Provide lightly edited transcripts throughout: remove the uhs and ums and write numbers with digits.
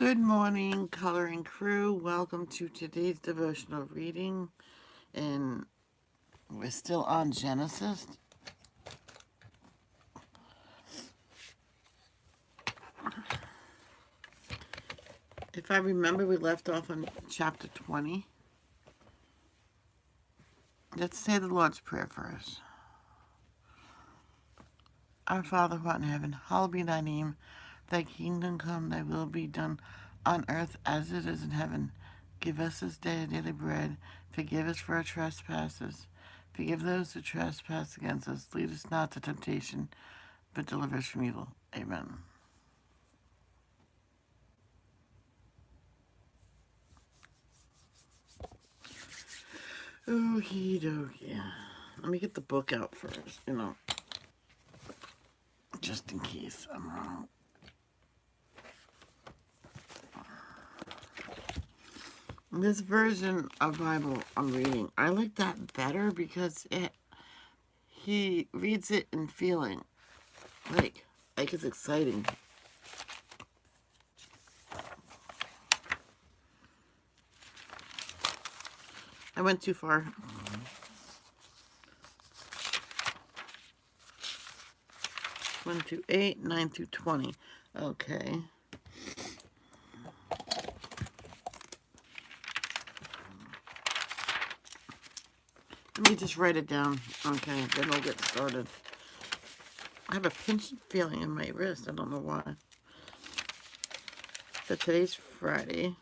Good morning, coloring crew. Welcome to today's devotional reading. And we're still on Genesis. If I remember, we left off on chapter 20. Let's say the Lord's Prayer first. Our Father who art in heaven, hallowed be thy name. Thy kingdom come, thy will be done on earth as it is in heaven. Give us this day our daily bread. Forgive us for our trespasses. Forgive those who trespass against us. Lead us not to temptation, but deliver us from evil. Amen. Okie dokie. Let me get the book out first, just in case I'm wrong. This version of Bible I'm reading, I like that better because he reads it in feeling. Like it's exciting. I went too far. 1 through 8, 9 through 20. Okay. Let me just write it down. Okay, then we'll get started. I have a pinching feeling in my wrist. I don't know why. So today's Friday.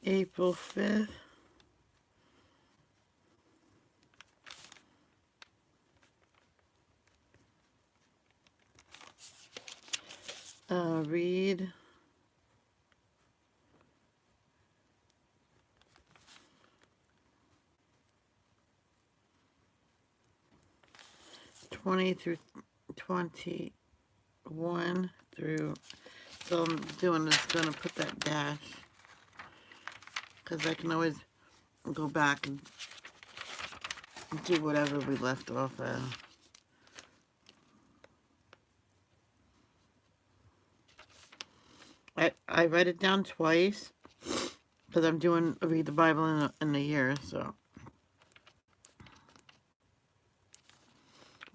April 5th. Read '20 through 21 through, so I'm doing this, gonna put that dash, because I can always go back and do whatever we left off at. I write it down twice, because I'm doing read the Bible in a year, so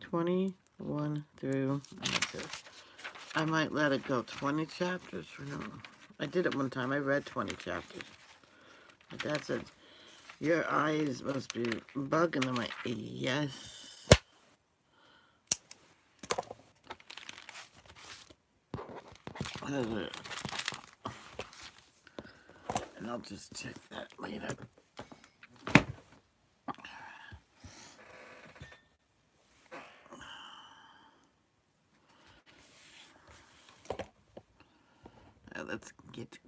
21 through, I might let it go 20 chapters for now. I did it one time. I read 20 chapters. My dad said, your eyes must be bugging. I'm like, yes. And I'll just check that later. Let's get...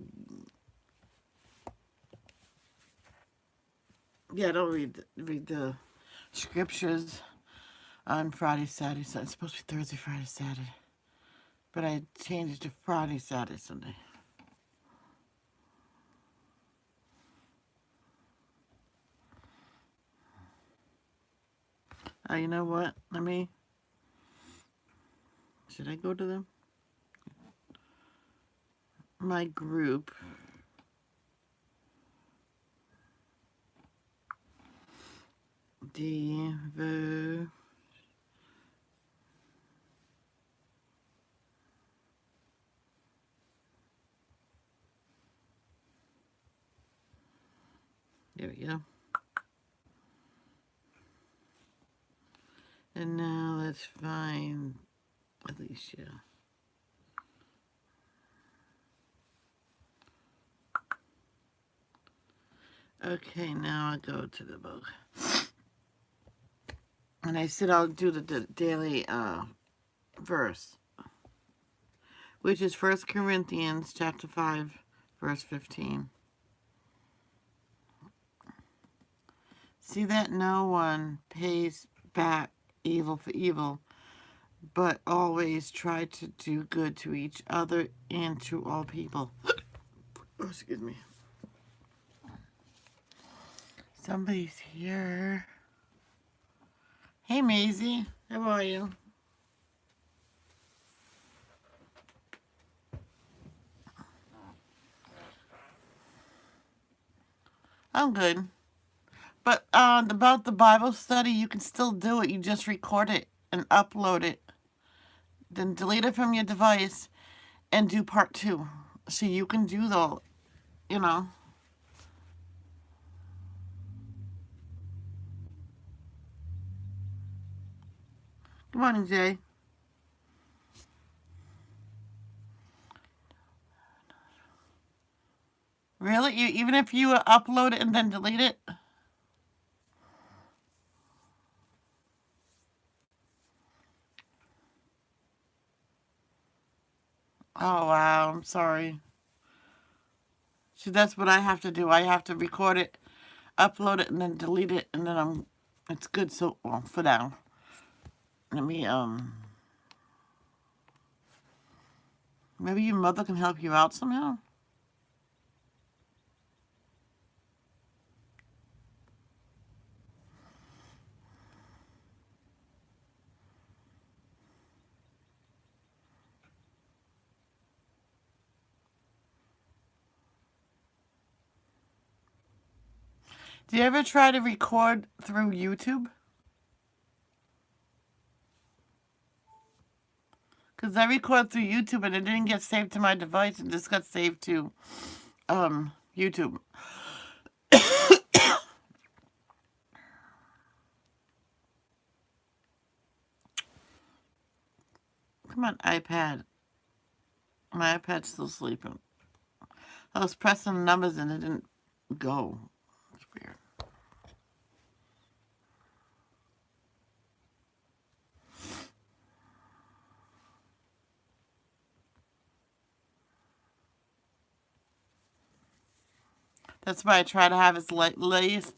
Yeah, I don't read the scriptures on Friday, Saturday, Sunday. It's supposed to be Thursday, Friday, Saturday. But I changed it to Friday, Saturday, Sunday. You know what? Should I go to my group? Devo. There we go. And now let's find Alicia. Okay, now I go to the book. And I said I'll do the daily verse, which is 1 Corinthians chapter 5, verse 15. See that no one pays back evil for evil, but always try to do good to each other and to all people. Oh, excuse me. Somebody's here. Hey, Maisie. How are you? I'm good. But about the Bible study, you can still do it. You just record it and upload it. Then delete it from your device and do part two. So you can do the, you know. Good morning, Jay. Really? Even if you upload it and then delete it? Oh, wow. I'm sorry. See, that's what I have to do. I have to record it, upload it, and then delete it, and then it's good. So, well, for now. Let me, maybe your mother can help you out somehow? Do you ever try to record through YouTube? Because I record through YouTube and it didn't get saved to my device and just got saved to YouTube. Come on, iPad. My iPad's still sleeping. I was pressing the numbers and it didn't go. It's weird. That's why I try to have as latest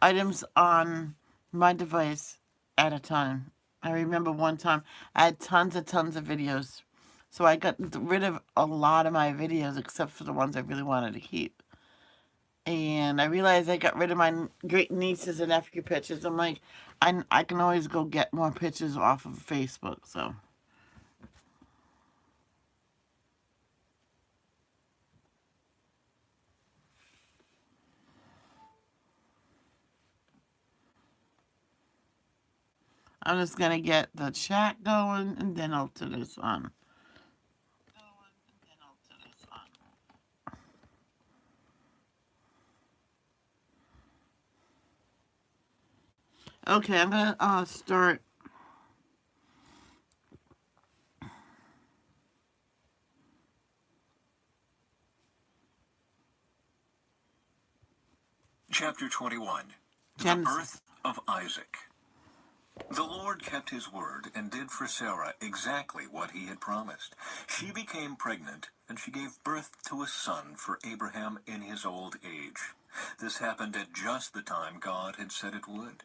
items on my device at a time. I remember one time I had tons of videos. So I got rid of a lot of my videos except for the ones I really wanted to keep. And I realized I got rid of my great nieces and nephew pictures. I'm like, I can always go get more pictures off of Facebook. So I'm just going to get the chat going and then I'll turn this on. Okay, I'm going to start. Chapter 21. Genesis. The birth of Isaac. The Lord kept his word and did for Sarah exactly what he had promised. She became pregnant, and she gave birth to a son for Abraham in his old age. This happened at just the time God had said it would.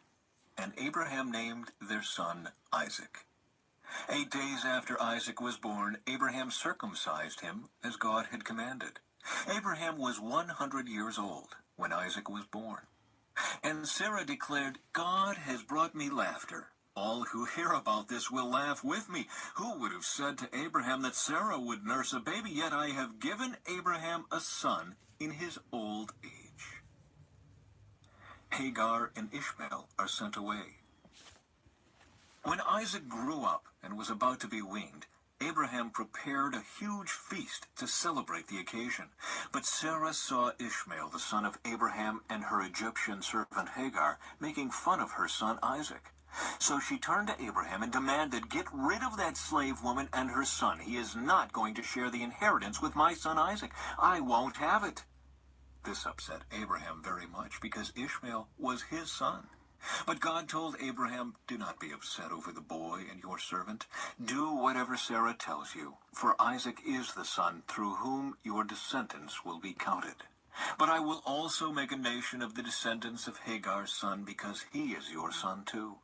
And Abraham named their son Isaac. 8 days after Isaac was born, Abraham circumcised him as God had commanded. Abraham was 100 years old when Isaac was born. And Sarah declared, God has brought me laughter. All who hear about this will laugh with me. Who would have said to Abraham that Sarah would nurse a baby? Yet I have given Abraham a son in his old age. Hagar and Ishmael are sent away. When Isaac grew up and was about to be weaned, Abraham prepared a huge feast to celebrate the occasion. But Sarah saw Ishmael, the son of Abraham, and her Egyptian servant Hagar, making fun of her son Isaac. So she turned to Abraham and demanded, get rid of that slave woman and her son. He is not going to share the inheritance with my son Isaac. I won't have it. This upset Abraham very much because Ishmael was his son. But God told Abraham, do not be upset over the boy and your servant. Do whatever Sarah tells you, for Isaac is the son through whom your descendants will be counted. But I will also make a nation of the descendants of Hagar's son, because he is your son too.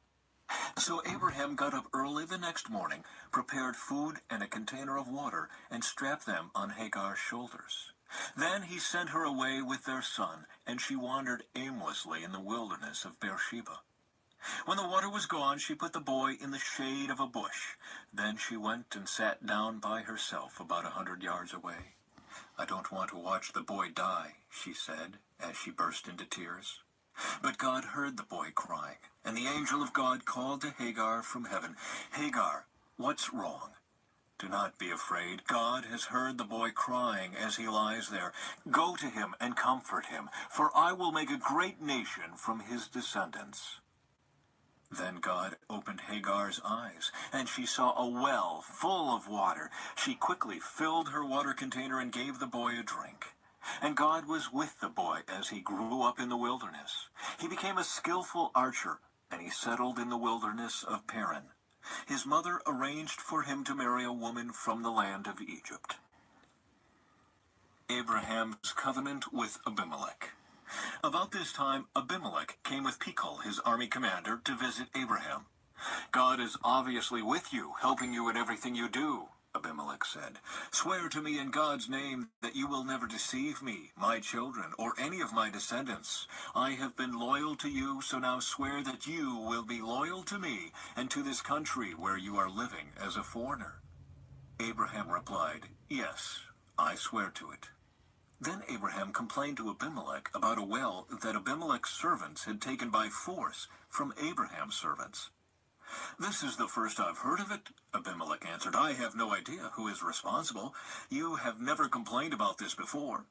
So Abraham got up early the next morning, prepared food and a container of water, and strapped them on Hagar's shoulders. Then he sent her away with their son, and she wandered aimlessly in the wilderness of Beersheba. When the water was gone, she put the boy in the shade of a bush. Then she went and sat down by herself about 100 yards away. "I don't want to watch the boy die," she said, as she burst into tears. But God heard the boy crying, and the angel of God called to Hagar from heaven, "Hagar, what's wrong? Do not be afraid. God has heard the boy crying as he lies there. Go to him and comfort him, for I will make a great nation from his descendants." Then God opened Hagar's eyes, and she saw a well full of water. She quickly filled her water container and gave the boy a drink. And God was with the boy as he grew up in the wilderness. He became a skillful archer, and he settled in the wilderness of Paran. His mother arranged for him to marry a woman from the land of Egypt. Abraham's covenant with Abimelech. About this time, Abimelech came with Phicol, his army commander, to visit Abraham. "God is obviously with you, helping you in everything you do," Abimelech said. "Swear to me in God's name that you will never deceive me, my children, or any of my descendants. I have been loyal to you, so now swear that you will be loyal to me and to this country where you are living as a foreigner." Abraham replied, "Yes, I swear to it." Then Abraham complained to Abimelech about a well that Abimelech's servants had taken by force from Abraham's servants. "This is the first I've heard of it," Abimelech answered. "I have no idea who is responsible. You have never complained about this before."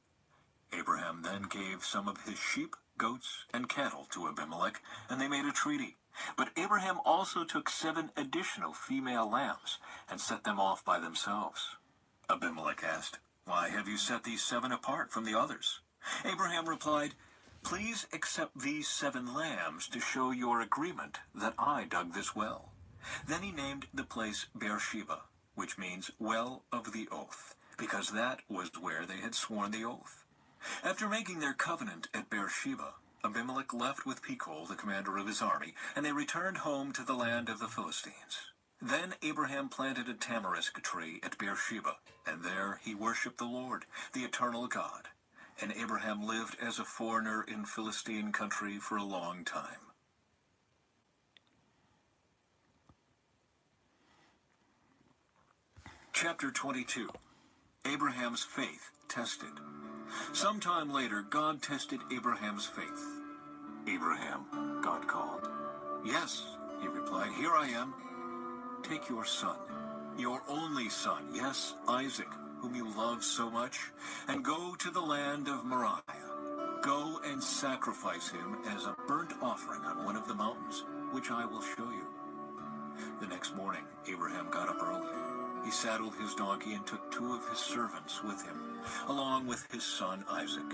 Abraham then gave some of his sheep, goats, and cattle to Abimelech, and they made a treaty. But Abraham also took 7 additional female lambs and set them off by themselves. Abimelech asked, "Why have you set these 7 apart from the others?" Abraham replied, "Please accept these 7 lambs to show your agreement that I dug this well." Then he named the place Beersheba, which means well of the oath, because that was where they had sworn the oath. After making their covenant at Beersheba, Abimelech left with Phicol, the commander of his army, and they returned home to the land of the Philistines. Then Abraham planted a tamarisk tree at Beersheba, and there he worshipped the Lord, the eternal God. And Abraham lived as a foreigner in Philistine country for a long time. Chapter 22. Abraham's faith tested. Sometime later, God tested Abraham's faith. "Abraham," God called. "Yes," he replied, "here I am." "Take your son, your only son, yes, Isaac, whom you love so much, and go to the land of Moriah. Go and sacrifice him as a burnt offering on one of the mountains, which I will show you." The next morning, Abraham got up early. He saddled his donkey and took 2 of his servants with him, along with his son Isaac.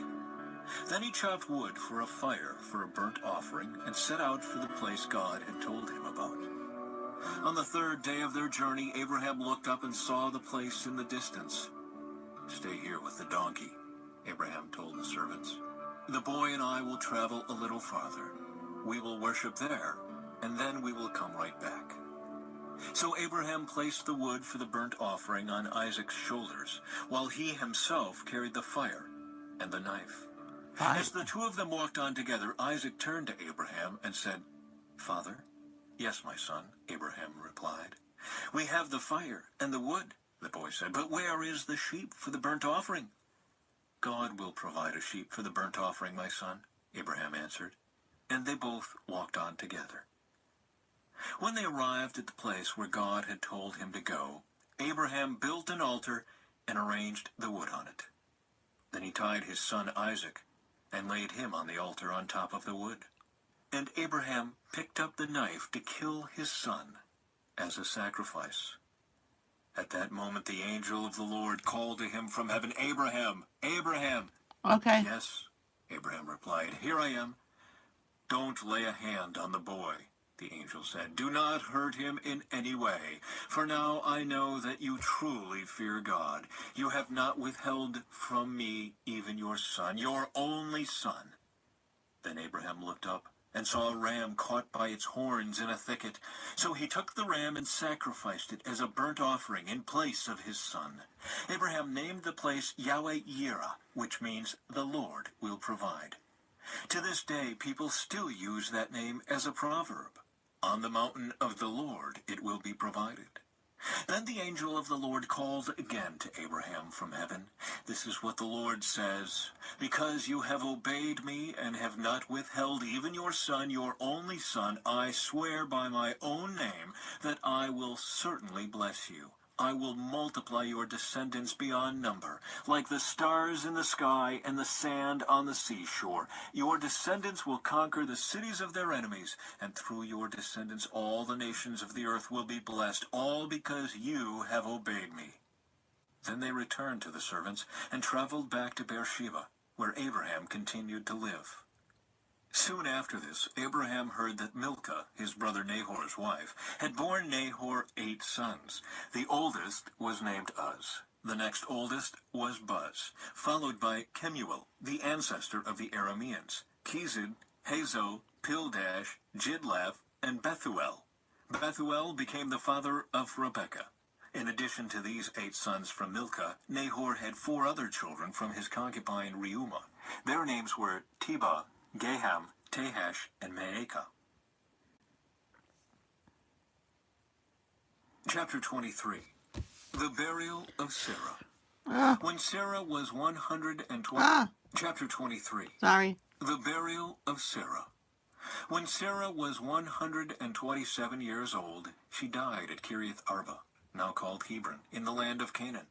Then he chopped wood for a fire for a burnt offering and set out for the place God had told him about. On the 3rd day of their journey, Abraham looked up and saw the place in the distance. "Stay here with the donkey," Abraham told the servants. "The boy and I will travel a little farther. We will worship there, and then we will come right back." So Abraham placed the wood for the burnt offering on Isaac's shoulders, while he himself carried the fire and the knife. As the 2 of them walked on together, Isaac turned to Abraham and said, "Father?" "Yes, my son," Abraham replied. "We have the fire and the wood," the boy said, "but where is the sheep for the burnt offering?" "God will provide a sheep for the burnt offering, my son," Abraham answered. And they both walked on together. When they arrived at the place where God had told him to go, Abraham built an altar and arranged the wood on it. Then he tied his son Isaac and laid him on the altar on top of the wood. And Abraham picked up the knife to kill his son as a sacrifice. At that moment the angel of the Lord called to him from heaven, "Abraham, Abraham!" Okay. "Yes," Abraham replied, "here I am." "Don't lay a hand on the boy," the angel said. "Do not hurt him in any way, for now I know that you truly fear God. You have not withheld from me even your son, your only son." Then Abraham looked up and saw a ram caught by its horns in a thicket. So he took the ram and sacrificed it as a burnt offering in place of his son. Abraham named the place Yahweh-Yireh, which means the Lord will provide. To this day, people still use that name as a proverb. On the mountain of the Lord it will be provided. Then the angel of the Lord called again to Abraham from heaven. This is what the Lord says: because you have obeyed me and have not withheld even your son, your only son, I swear by my own name that I will certainly bless you. I will multiply your descendants beyond number, like the stars in the sky and the sand on the seashore. Your descendants will conquer the cities of their enemies, and through your descendants all the nations of the earth will be blessed, all because you have obeyed me. Then they returned to the servants and traveled back to Beersheba, where Abraham continued to live. Soon after this, Abraham heard that Milcah, his brother Nahor's wife, had borne Nahor 8 sons. The oldest was named Uz. The next oldest was Buz, followed by Kemuel, the ancestor of the Arameans, Kezid, Hazo, Pildash, Jidlaph, and Bethuel. Bethuel became the father of Rebekah. In addition to these 8 sons from Milcah, Nahor had 4 other children from his concubine Reumah. Their names were Tebah, Gaham, Tahash, and Maacah. Chapter 23. The Burial of Sarah. When Sarah was 120... Chapter 23. Sorry. The Burial of Sarah. When Sarah was 127 years old, she died at Kiriath Arba, now called Hebron, in the land of Canaan.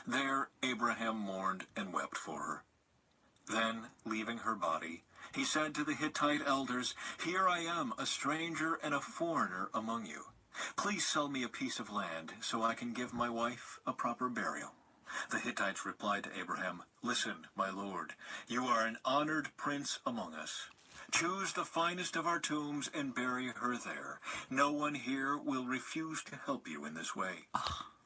There Abraham mourned and wept for her. Then, leaving her body, he said to the Hittite elders, "Here I am, a stranger and a foreigner among you. Please sell me a piece of land so I can give my wife a proper burial." The Hittites replied to Abraham, "Listen, my lord, you are an honored prince among us. Choose the finest of our tombs and bury her there. No one here will refuse to help you in this way."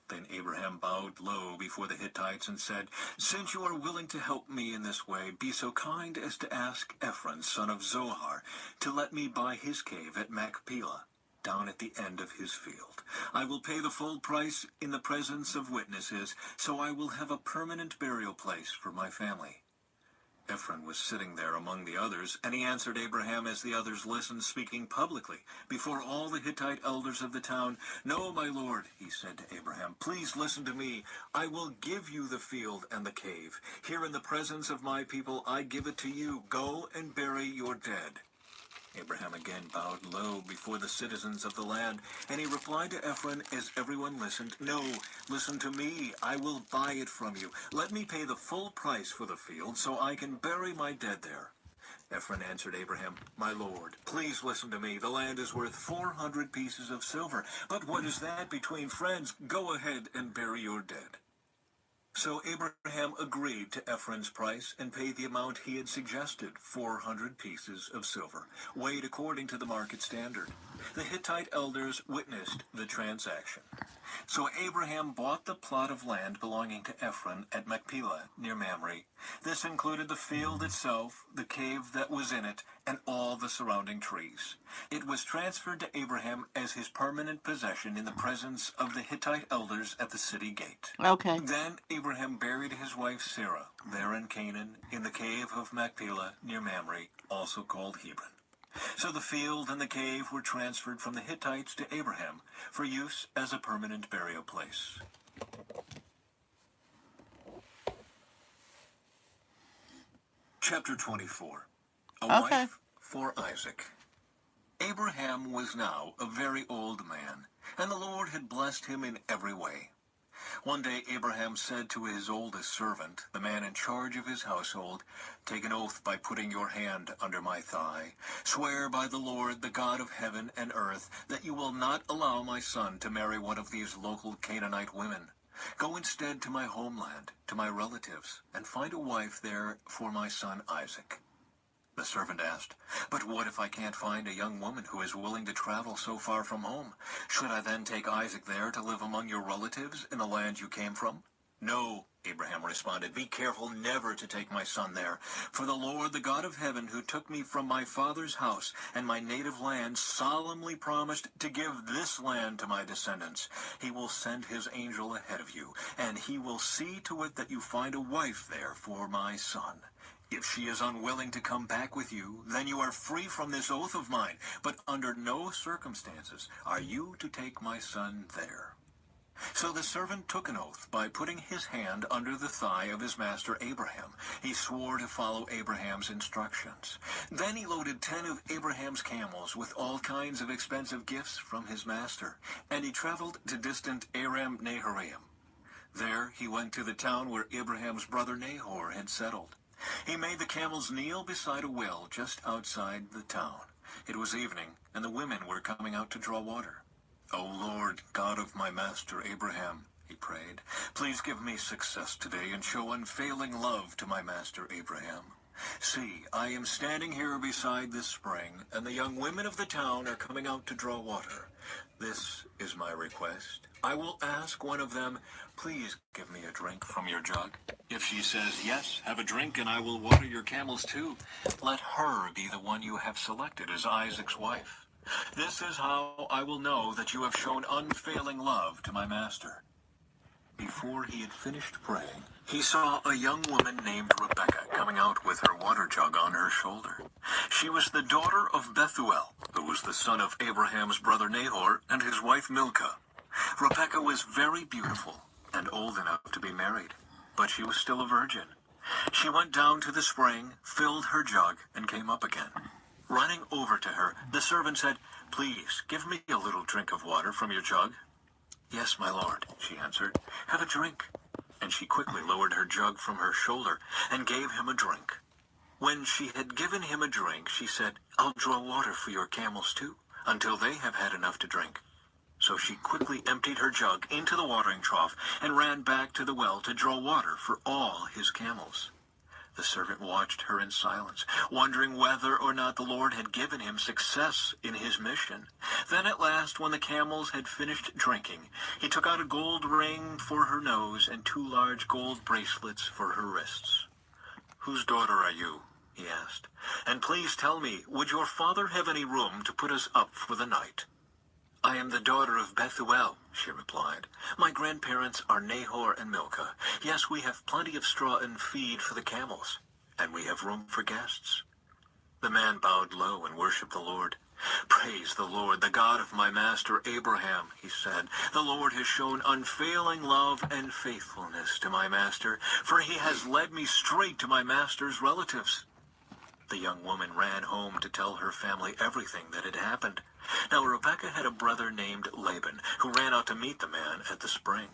Then Abraham bowed low before the Hittites and said, "Since you are willing to help me in this way, be so kind as to ask Ephron, son of Zohar, to let me buy his cave at Machpelah, down at the end of his field. I will pay the full price in the presence of witnesses, so I will have a permanent burial place for my family." Ephron was sitting there among the others, and he answered Abraham as the others listened, speaking publicly before all the Hittite elders of the town. "No, my lord," he said to Abraham, "please listen to me. I will give you the field and the cave. Here in the presence of my people, I give it to you. Go and bury your dead." Abraham again bowed low before the citizens of the land, and he replied to Ephron as everyone listened, "No, listen to me. I will buy it from you. Let me pay the full price for the field so I can bury my dead there." Ephron answered Abraham, "My lord, please listen to me. The land is worth 400 pieces of silver. But what is that between friends? Go ahead and bury your dead." So Abraham agreed to Ephron's price and paid the amount he had suggested, 400 pieces of silver, weighed according to the market standard. The Hittite elders witnessed the transaction. So Abraham bought the plot of land belonging to Ephron at Machpelah, near Mamre. This included the field itself, the cave that was in it, and all the surrounding trees. It was transferred to Abraham as his permanent possession in the presence of the Hittite elders at the city gate. Okay. Then Abraham buried his wife Sarah there in Canaan, in the cave of Machpelah, near Mamre, also called Hebron. So the field and the cave were transferred from the Hittites to Abraham for use as a permanent burial place. Chapter 24. A wife for Isaac. Abraham was now a very old man, and the Lord had blessed him in every way. One day Abraham said to his oldest servant, the man in charge of his household, "Take an oath by putting your hand under my thigh. Swear by the Lord, the God of heaven and earth, that you will not allow my son to marry one of these local Canaanite women. Go instead to my homeland, to my relatives, and find a wife there for my son Isaac." The servant asked, "But what if I can't find a young woman who is willing to travel so far from home? Should I then take Isaac there to live among your relatives in the land you came from?" "No," Abraham responded, "Be careful never to take my son there. For the Lord, the God of heaven, who took me from my father's house and my native land, solemnly promised to give this land to my descendants. He will send his angel ahead of you, and he will see to it that you find a wife there for my son. If she is unwilling to come back with you, then you are free from this oath of mine. But under no circumstances are you to take my son there." So the servant took an oath by putting his hand under the thigh of his master Abraham. He swore to follow Abraham's instructions. Then he loaded 10 of Abraham's camels with all kinds of expensive gifts from his master, and he traveled to distant Aram Naharaim. There he went to the town where Abraham's brother Nahor had settled. He made the camels kneel beside a well just outside the town. It was evening, and the women were coming out to draw water. "O Lord, God of my master Abraham," he prayed, "please give me success today and show unfailing love to my master Abraham. See, I am standing here beside this spring, and the young women of the town are coming out to draw water. This is my request. I will ask one of them, 'Please give me a drink from your jug.' If she says, 'Yes, have a drink and I will water your camels too,' let her be the one you have selected as Isaac's wife. This is how I will know that you have shown unfailing love to my master." Before he had finished praying, he saw a young woman named Rebekah coming out with her water jug on her shoulder. She was the daughter of Bethuel, who was the son of Abraham's brother Nahor and his wife Milcah. Rebekah was very beautiful and old enough to be married, but she was still a virgin. She went down to the spring, filled her jug, and came up again. Running over to her, the servant said, "Please, give me a little drink of water from your jug." "Yes, my lord," she answered. "Have a drink." And she quickly lowered her jug from her shoulder and gave him a drink. When she had given him a drink, she said, "I'll draw water for your camels too, until they have had enough to drink." So she quickly emptied her jug into the watering trough and ran back to the well to draw water for all his camels. The servant watched her in silence, wondering whether or not the Lord had given him success in his mission. Then at last, when the camels had finished drinking, he took out a gold ring for her nose and 2 large gold bracelets for her wrists. "Whose daughter are you?" he asked. "And please tell me, would your father have any room to put us up for the night?" "I am the daughter of Bethuel," she replied. "My grandparents are Nahor and Milcah. Yes, we have plenty of straw and feed for the camels, and we have room for guests." The man bowed low and worshipped the Lord. "Praise the Lord, the God of my master Abraham," he said. "The Lord has shown unfailing love and faithfulness to my master, for he has led me straight to my master's relatives." The young woman ran home to tell her family everything that had happened. Now Rebekah had a brother named Laban, who ran out to meet the man at the spring.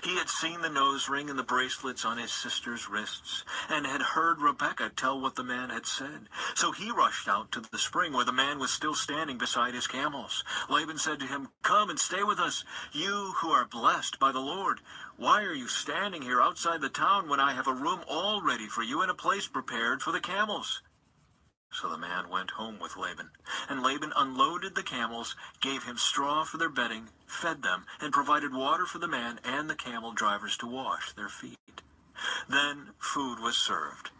He had seen the nose ring and the bracelets on his sister's wrists, and had heard Rebekah tell what the man had said. So he rushed out to the spring where the man was still standing beside his camels. Laban said to him, "Come and stay with us, you who are blessed by the Lord. Why are you standing here outside the town when I have a room all ready for you and a place prepared for the camels?" So the man went home with Laban, and Laban unloaded the camels, gave him straw for their bedding, fed them, and provided water for the man and the camel drivers to wash their feet. Then food was served.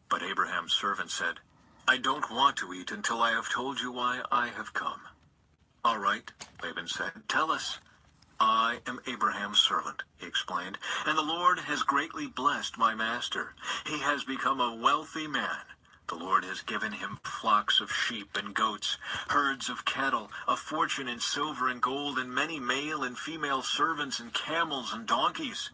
But Abraham's servant said, "I don't want to eat until I have told you why I have come." "All right," Laban said, "tell us." "I am Abraham's servant," he explained, "and the Lord has greatly blessed my master. He has become a wealthy man. The Lord has given him flocks of sheep and goats, herds of cattle, a fortune in silver and gold, and many male and female servants and camels and donkeys.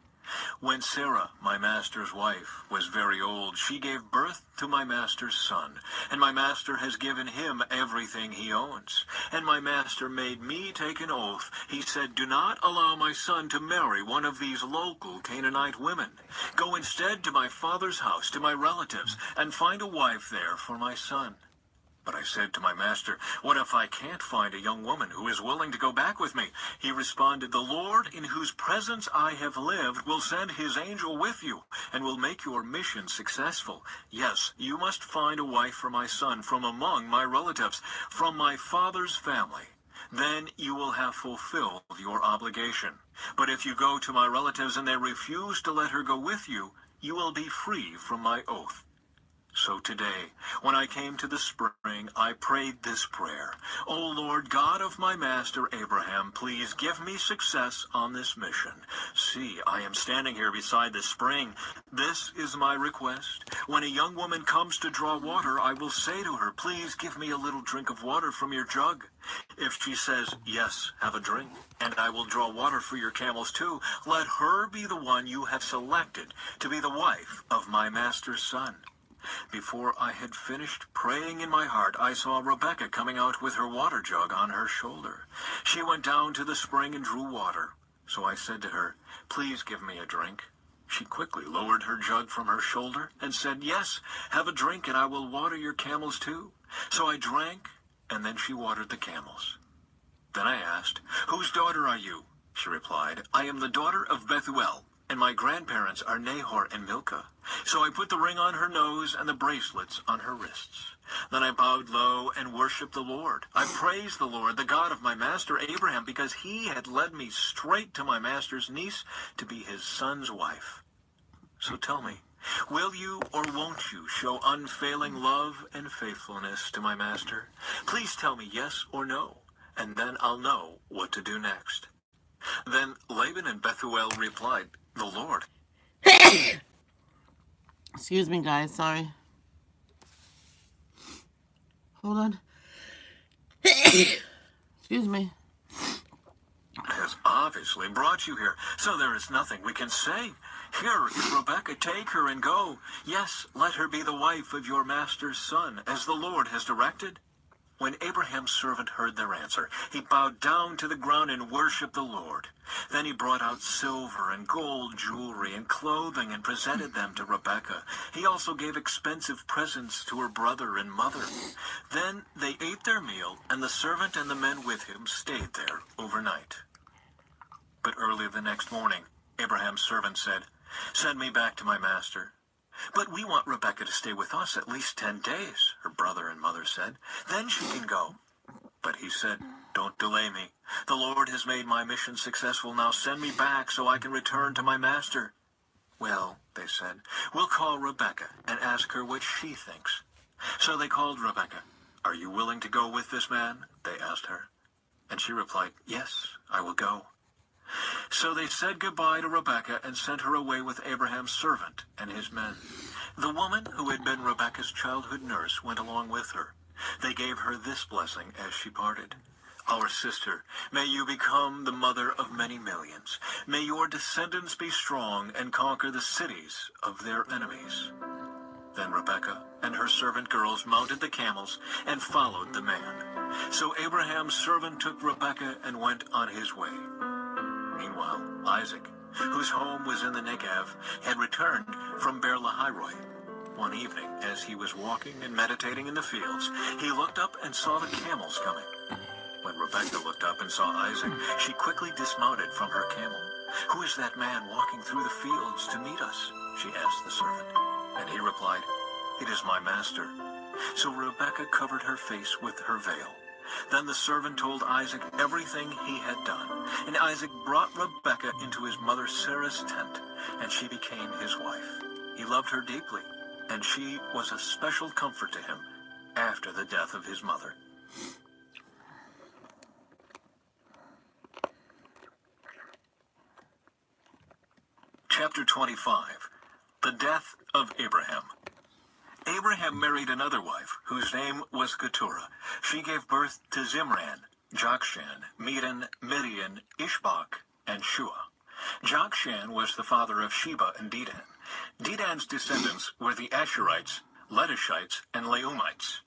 When Sarah, my master's wife, was very old, she gave birth to my master's son, and my master has given him everything he owns. And my master made me take an oath. He said, 'Do not allow my son to marry one of these local Canaanite women. Go instead to my father's house, to my relatives, and find a wife there for my son.' But I said to my master, 'What if I can't find a young woman who is willing to go back with me?' He responded, 'The Lord in whose presence I have lived will send his angel with you and will make your mission successful. Yes, you must find a wife for my son from among my relatives, from my father's family. Then you will have fulfilled your obligation. But if you go to my relatives and they refuse to let her go with you, you will be free from my oath. So today, when I came to the spring, I prayed this prayer. O Lord God of my master Abraham, please give me success on this mission. See, I am standing here beside the spring. This is my request. When a young woman comes to draw water, I will say to her, please give me a little drink of water from your jug. If she says, yes, have a drink, and I will draw water for your camels too, let her be the one you have selected to be the wife of my master's son. Before I had finished praying in my heart, I saw Rebekah coming out with her water jug on her shoulder. She went down to the spring and drew water. So I said to her, please give me a drink. She quickly lowered her jug from her shoulder and said, yes, have a drink and I will water your camels too. So I drank, and then she watered the camels. Then I asked, whose daughter are you? She replied, I am the daughter of Bethuel, and my grandparents are Nahor and Milcah. So I put the ring on her nose and the bracelets on her wrists. Then I bowed low and worshipped the Lord. I praised the Lord, the God of my master Abraham, because he had led me straight to my master's niece to be his son's wife. So tell me, will you or won't you show unfailing love and faithfulness to my master? Please tell me yes or no, and then I'll know what to do next. Then Laban and Bethuel replied, the Lord. Excuse me, guys. Sorry. Hold on. Excuse me. Has obviously brought you here, so there is nothing we can say. Here is Rebekah, take her and go. Yes, let her be the wife of your master's son, as the Lord has directed. When Abraham's servant heard their answer, he bowed down to the ground and worshipped the Lord. Then he brought out silver and gold jewelry and clothing and presented them to Rebekah. He also gave expensive presents to her brother and mother. Then they ate their meal, and the servant and the men with him stayed there overnight. But early the next morning, Abraham's servant said, send me back to my master. But we want Rebekah to stay with us at least 10 days, her brother and mother said. Then she can go. But he said, don't delay me. The Lord has made my mission successful. Now send me back so I can return to my master. Well, they said, we'll call Rebekah and ask her what she thinks. So they called Rebekah. Are you willing to go with this man? They asked her. And she replied, yes, I will go. So they said goodbye to Rebekah and sent her away with Abraham's servant and his men. The woman who had been Rebekah's childhood nurse went along with her. They gave her this blessing as she parted. Our sister, may you become the mother of many millions. May your descendants be strong and conquer the cities of their enemies. Then Rebekah and her servant girls mounted the camels and followed the man. So Abraham's servant took Rebekah and went on his way. Meanwhile, Isaac, whose home was in the Negev, had returned from Beer-lahai-roi. One evening, as he was walking and meditating in the fields, he looked up and saw the camels coming. When Rebekah looked up and saw Isaac, she quickly dismounted from her camel. Who is that man walking through the fields to meet us? She asked the servant. And he replied, it is my master. So Rebekah covered her face with her veil. Then the servant told Isaac everything he had done. And Isaac brought Rebekah into his mother Sarah's tent, and she became his wife. He loved her deeply, and she was a special comfort to him after the death of his mother. Chapter 25. The Death of Abraham. Abraham married another wife, whose name was Keturah. She gave birth to Zimran, Jokshan, Medan, Midian, Ishbak, and Shua. Jokshan was the father of Sheba and Dedan. Dedan's descendants were the Asherites, Letushites, and Leumites.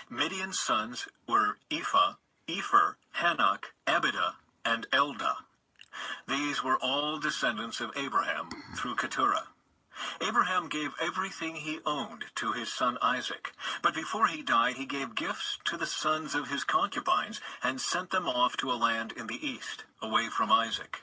Midian's sons were Ephah, Epher, Hanok, Abidah, and Eldah. These were all descendants of Abraham through Keturah. Abraham gave everything he owned to his son Isaac, but before he died he gave gifts to the sons of his concubines and sent them off to a land in the east, away from Isaac.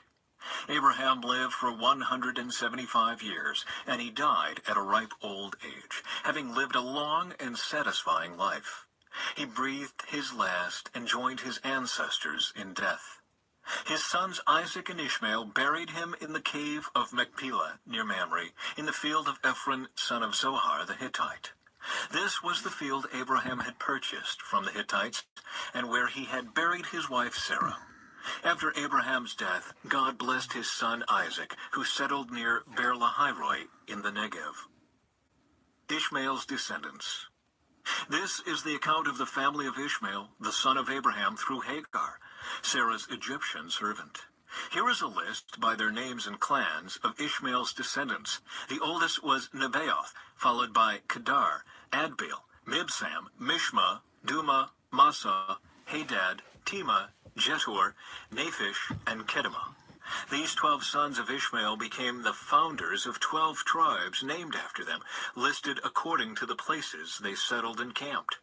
Abraham lived for 175 years, and he died at a ripe old age, having lived a long and satisfying life. He breathed his last and joined his ancestors in death. His sons Isaac and Ishmael buried him in the cave of Machpelah near Mamre, in the field of Ephron, son of Zohar the Hittite. This was the field Abraham had purchased from the Hittites, and where he had buried his wife Sarah. After Abraham's death, God blessed his son Isaac, who settled near Beer-lahai-roi in the Negev. Ishmael's descendants. This is the account of the family of Ishmael, the son of Abraham, through Hagar, Sarah's Egyptian servant. Here is a list by their names and clans of Ishmael's descendants. The oldest was Nebaioth, followed by Kedar, Adbeel, Mibsam, Mishma, Duma, Massa, Hadad, Tema, Jetur, Naphish, and Kedemah. These 12 sons of Ishmael became the founders of 12 tribes named after them, listed according to the places they settled and camped.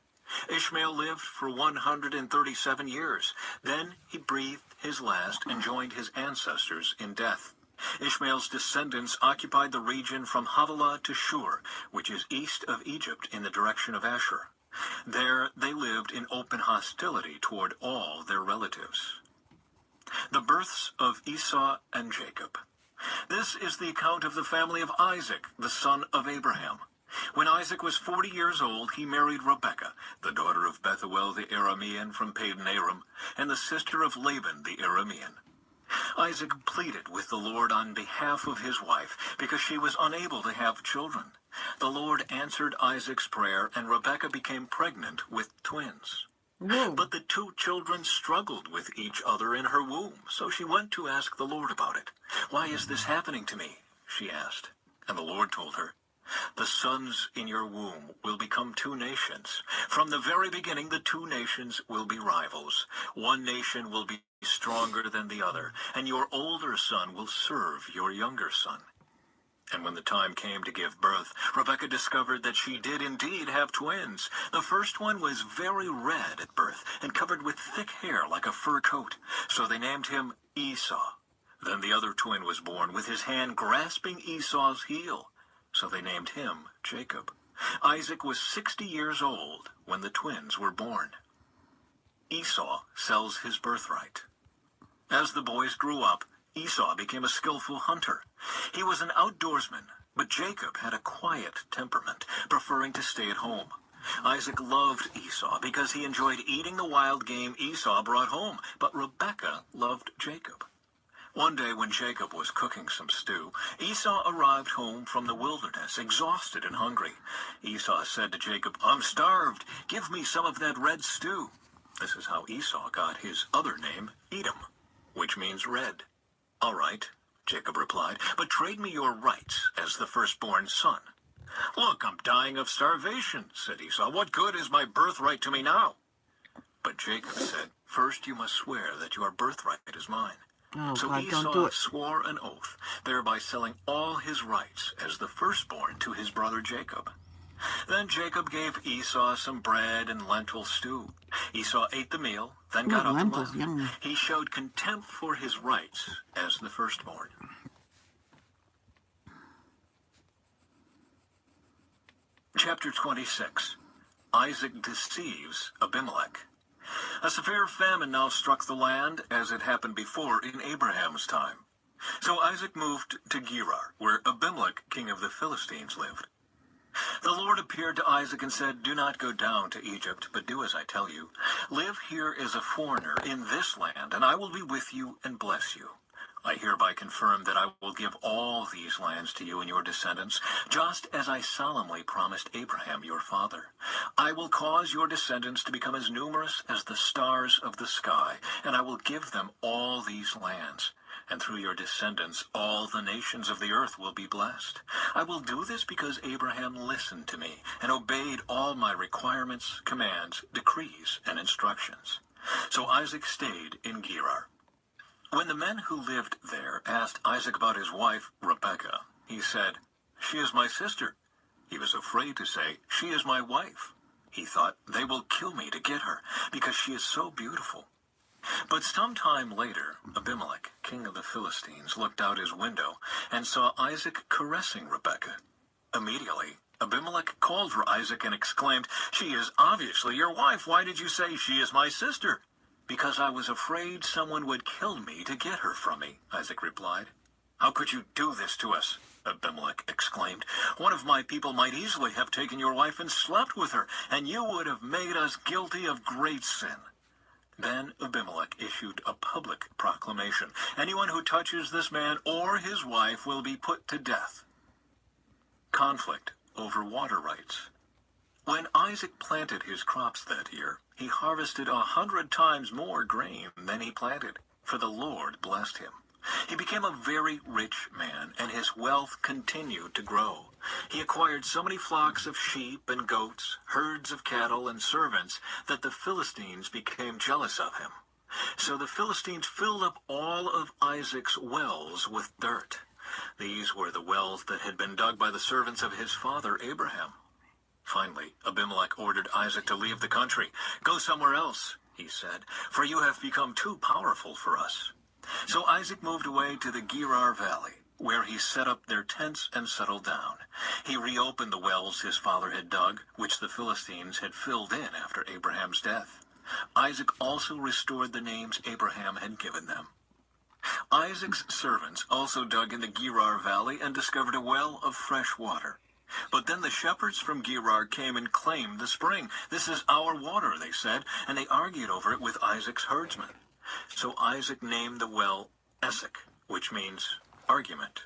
Ishmael lived for 137 years. Then he breathed his last and joined his ancestors in death. Ishmael's descendants occupied the region from Havilah to Shur, which is east of Egypt in the direction of Ashur. There they lived in open hostility toward all their relatives. The births of Esau and Jacob. This is the account of the family of Isaac, the son of Abraham. When Isaac was 40 years old, he married Rebekah, the daughter of Bethuel the Aramean from Padan Aram, and the sister of Laban the Aramean. Isaac pleaded with the Lord on behalf of his wife, because she was unable to have children. The Lord answered Isaac's prayer, and Rebekah became pregnant with twins. Whoa. But the two children struggled with each other in her womb, so she went to ask the Lord about it. "Why is this happening to me?" she asked. And the Lord told her, "The sons in your womb will become two nations. From the very beginning, the two nations will be rivals. One nation will be stronger than the other, and your older son will serve your younger son." And when the time came to give birth, Rebekah discovered that she did indeed have twins. The first one was very red at birth and covered with thick hair like a fur coat, so they named him Esau. Then the other twin was born with his hand grasping Esau's heel, so they named him Jacob. Isaac was 60 years old when the twins were born. Esau sells his birthright. As the boys grew up, Esau became a skillful hunter. He was an outdoorsman, but Jacob had a quiet temperament, preferring to stay at home. Isaac loved Esau because he enjoyed eating the wild game Esau brought home, but Rebekah loved Jacob. One day when Jacob was cooking some stew, Esau arrived home from the wilderness, exhausted and hungry. Esau said to Jacob, "I'm starved. Give me some of that red stew." This is how Esau got his other name, Edom, which means red. "All right," Jacob replied, "but trade me your rights as the firstborn son." "Look, I'm dying of starvation," said Esau. "What good is my birthright to me now?" But Jacob said, "First you must swear that your birthright is mine." Oh, So God, don't do Esau it. swore an oath, thereby selling all his rights as the firstborn to his brother Jacob. Then Jacob gave Esau some bread and lentil stew. Esau ate the meal, then got up and lentils, left. yummy. He showed contempt for his rights as the firstborn. Chapter 26. Isaac deceives Abimelech. A severe famine now struck the land, as it happened before in Abraham's time. So Isaac moved to Gerar, where Abimelech, king of the Philistines, lived. The Lord appeared to Isaac and said, "Do not go down to Egypt, but do as I tell you. Live here as a foreigner in this land, and I will be with you and bless you. I hereby confirm that I will give all these lands to you and your descendants, just as I solemnly promised Abraham your father. I will cause your descendants to become as numerous as the stars of the sky, and I will give them all these lands. And through your descendants, all the nations of the earth will be blessed. I will do this because Abraham listened to me and obeyed all my requirements, commands, decrees, and instructions." So Isaac stayed in Gerar. When the men who lived there asked Isaac about his wife, Rebekah, he said, "She is my sister." He was afraid to say, "She is my wife." He thought, "They will kill me to get her, because she is so beautiful." But some time later, Abimelech, king of the Philistines, looked out his window and saw Isaac caressing Rebekah. Immediately, Abimelech called for Isaac and exclaimed, "She is obviously your wife. Why did you say she is my sister?" "Because I was afraid someone would kill me to get her from me," Isaac replied. "How could you do this to us?" Abimelech exclaimed. "One of my people might easily have taken your wife and slept with her, and you would have made us guilty of great sin." Then Abimelech issued a public proclamation. "Anyone who touches this man or his wife will be put to death." Conflict over water rights. When Isaac planted his crops that year, he harvested 100 times more grain than he planted, for the Lord blessed him. He became a very rich man, and his wealth continued to grow. He acquired so many flocks of sheep and goats, herds of cattle and servants, that the Philistines became jealous of him. So the Philistines filled up all of Isaac's wells with dirt. These were the wells that had been dug by the servants of his father Abraham. Finally, Abimelech ordered Isaac to leave the country. "Go somewhere else," he said, "for you have become too powerful for us." So Isaac moved away to the Gerar Valley, where he set up their tents and settled down. He reopened the wells his father had dug, which the Philistines had filled in after Abraham's death. Isaac also restored the names Abraham had given them. Isaac's servants also dug in the Gerar Valley and discovered a well of fresh water. But then the shepherds from Gerar came and claimed the spring. "This is our water," they said, and they argued over it with Isaac's herdsmen. So Isaac named the well Esek, which means argument.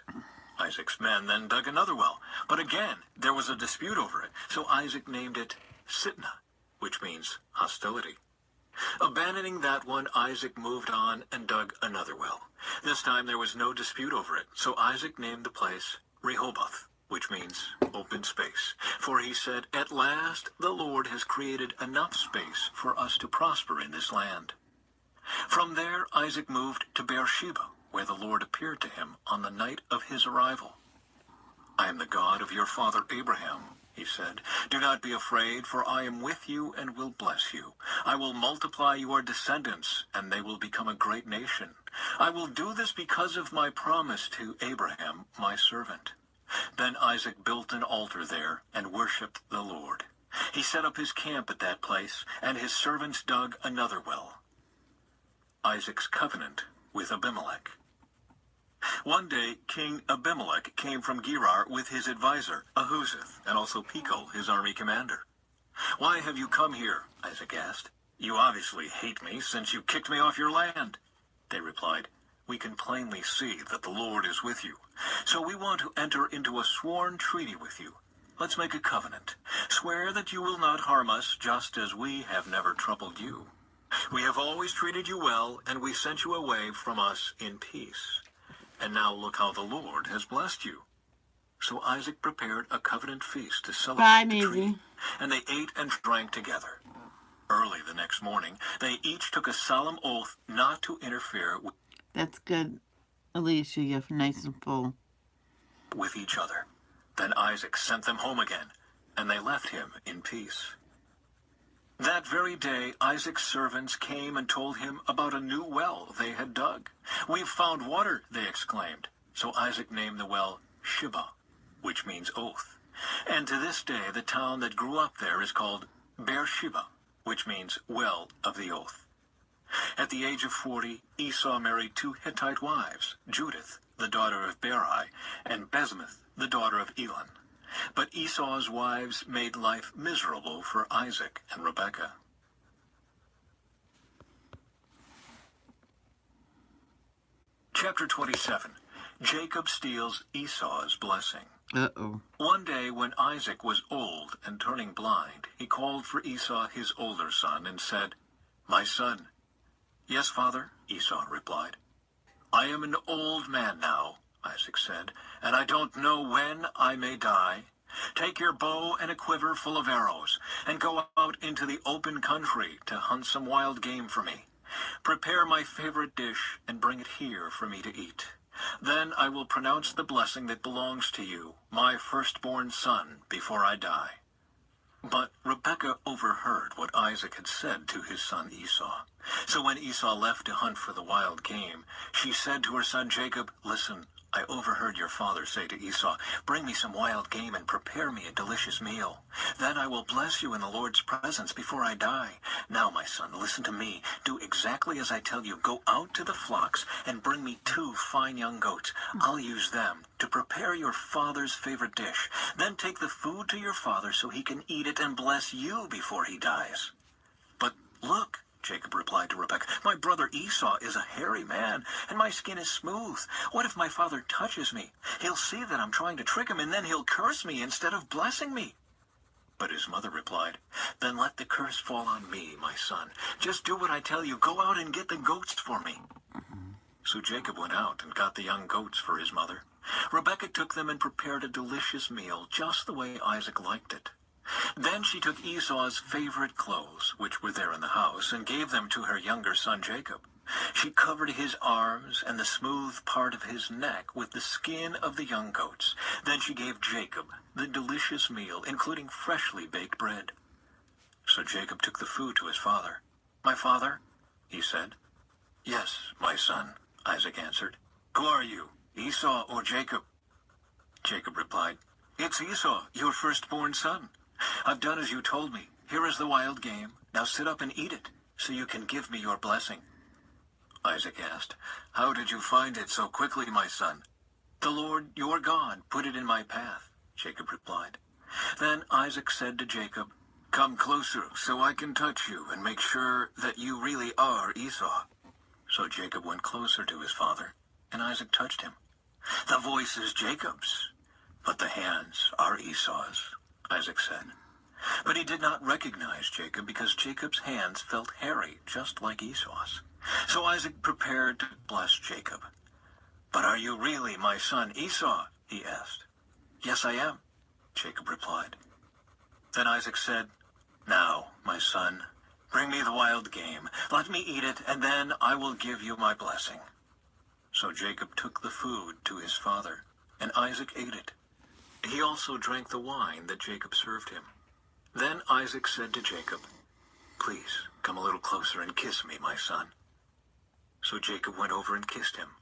Isaac's men then dug another well, but again there was a dispute over it, so Isaac named it Sitnah, which means hostility. Abandoning that one, Isaac moved on and dug another well. This time there was no dispute over it, so Isaac named the place Rehoboth, which means open space. For he said, "At last the Lord has created enough space for us to prosper in this land." From there, Isaac moved to Beersheba, where the Lord appeared to him on the night of his arrival. "I am the God of your father Abraham," he said. "Do not be afraid, for I am with you and will bless you. I will multiply your descendants, and they will become a great nation. I will do this because of my promise to Abraham, my servant." Then Isaac built an altar there and worshipped the Lord. He set up his camp at that place, and his servants dug another well. Isaac's covenant with Abimelech. One day, King Abimelech came from Gerar with his advisor, Ahuzeth, and also Pichol, his army commander. "Why have you come here?" Isaac asked. "You obviously hate me since you kicked me off your land." They replied, "We can plainly see that the Lord is with you. So we want to enter into a sworn treaty with you. Let's make a covenant. Swear that you will not harm us, just as we have never troubled you. We have always treated you well, and we sent you away from us in peace. And now look how the Lord has blessed you." So Isaac prepared a covenant feast to celebrate the treaty, and they ate and drank together. Early the next morning, they each took a solemn oath not to interfere That's good, Alicia. You're nice and full. with each other. Then Isaac sent them home again, and they left him in peace. That very day, Isaac's servants came and told him about a new well they had dug. "We've found water," they exclaimed. So Isaac named the well Shibah, which means oath. And to this day, the town that grew up there is called Beersheba, which means well of the oath. At the age of 40, Esau married 2 Hittite wives, Judith, the daughter of Berai, and Besmath, the daughter of Elon. But Esau's wives made life miserable for Isaac and Rebekah. Chapter 27. Jacob steals Esau's blessing. Uh-oh. One day when Isaac was old and turning blind, he called for Esau, his older son, and said, "My son." "Yes, father," Esau replied. "I am an old man now," Isaac said, "and I don't know when I may die. Take your bow and a quiver full of arrows, and go out into the open country to hunt some wild game for me. Prepare my favorite dish and bring it here for me to eat. Then I will pronounce the blessing that belongs to you, my firstborn son, before I die." But Rebekah overheard what Isaac had said to his son Esau. So when Esau left to hunt for the wild game, she said to her son Jacob, "Listen, I overheard your father say to Esau, 'Bring me some wild game and prepare me a delicious meal. Then I will bless you in the Lord's presence before I die. Now, my son, listen to me. Do exactly as I tell you. Go out to the flocks and bring me 2 fine young goats. I'll use them to prepare your father's favorite dish. Then take the food to your father so he can eat it and bless you before he dies.' 'But look,' Jacob replied to Rebekah, 'my brother Esau is a hairy man, and my skin is smooth. What if my father touches me? He'll see that I'm trying to trick him, and then he'll curse me instead of blessing me.' But his mother replied, 'Then let the curse fall on me, my son. Just do what I tell you. Go out and get the goats for me.' So Jacob went out and got the young goats for his mother. Rebekah took them and prepared a delicious meal, just the way Isaac liked it. Then she took Esau's favorite clothes, which were there in the house, and gave them to her younger son Jacob. She covered his arms and the smooth part of his neck with the skin of the young goats. Then she gave Jacob the delicious meal, including freshly baked bread. So Jacob took the food to his father. 'My father?' he said. 'Yes, my son,' Isaac answered. 'Who are you, Esau or Jacob?' Jacob replied, 'It's Esau, your firstborn son. I've done as you told me. Here is the wild game. Now sit up and eat it, so you can give me your blessing.' Isaac asked, 'How did you find it so quickly, my son?' 'The Lord, your God, put it in my path,' Jacob replied. Then Isaac said to Jacob, 'Come closer so I can touch you and make sure that you really are Esau.' So Jacob went closer to his father, and Isaac touched him. 'The voice is Jacob's, but the hands are Esau's,' Isaac said. But he did not recognize Jacob because Jacob's hands felt hairy, just like Esau's. So Isaac prepared to bless Jacob. 'But are you really my son Esau?' he asked. 'Yes, I am,' Jacob replied. Then Isaac said, 'Now, my son, bring me the wild game. Let me eat it, and then I will give you my blessing.' So Jacob took the food to his father, and Isaac ate it. He also drank the wine that Jacob served him. Then Isaac said to Jacob, 'Please come a little closer and kiss me, my son.' So Jacob went over and kissed him.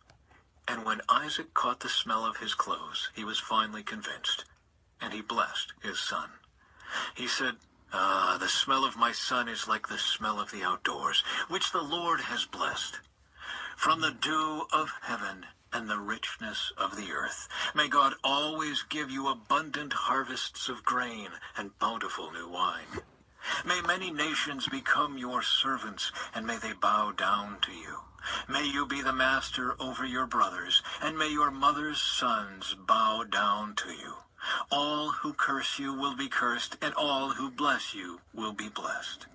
And when Isaac caught the smell of his clothes, he was finally convinced, and he blessed his son. He said, 'Ah, the smell of my son is like the smell of the outdoors, which the Lord has blessed. From the dew of heaven and the richness of the earth, may God always give you abundant harvests of grain and bountiful new wine. May many nations become your servants, and may they bow down to you. May you be the master over your brothers, and may your mother's sons bow down to you. All who curse you will be cursed, and all who bless you will be blessed.'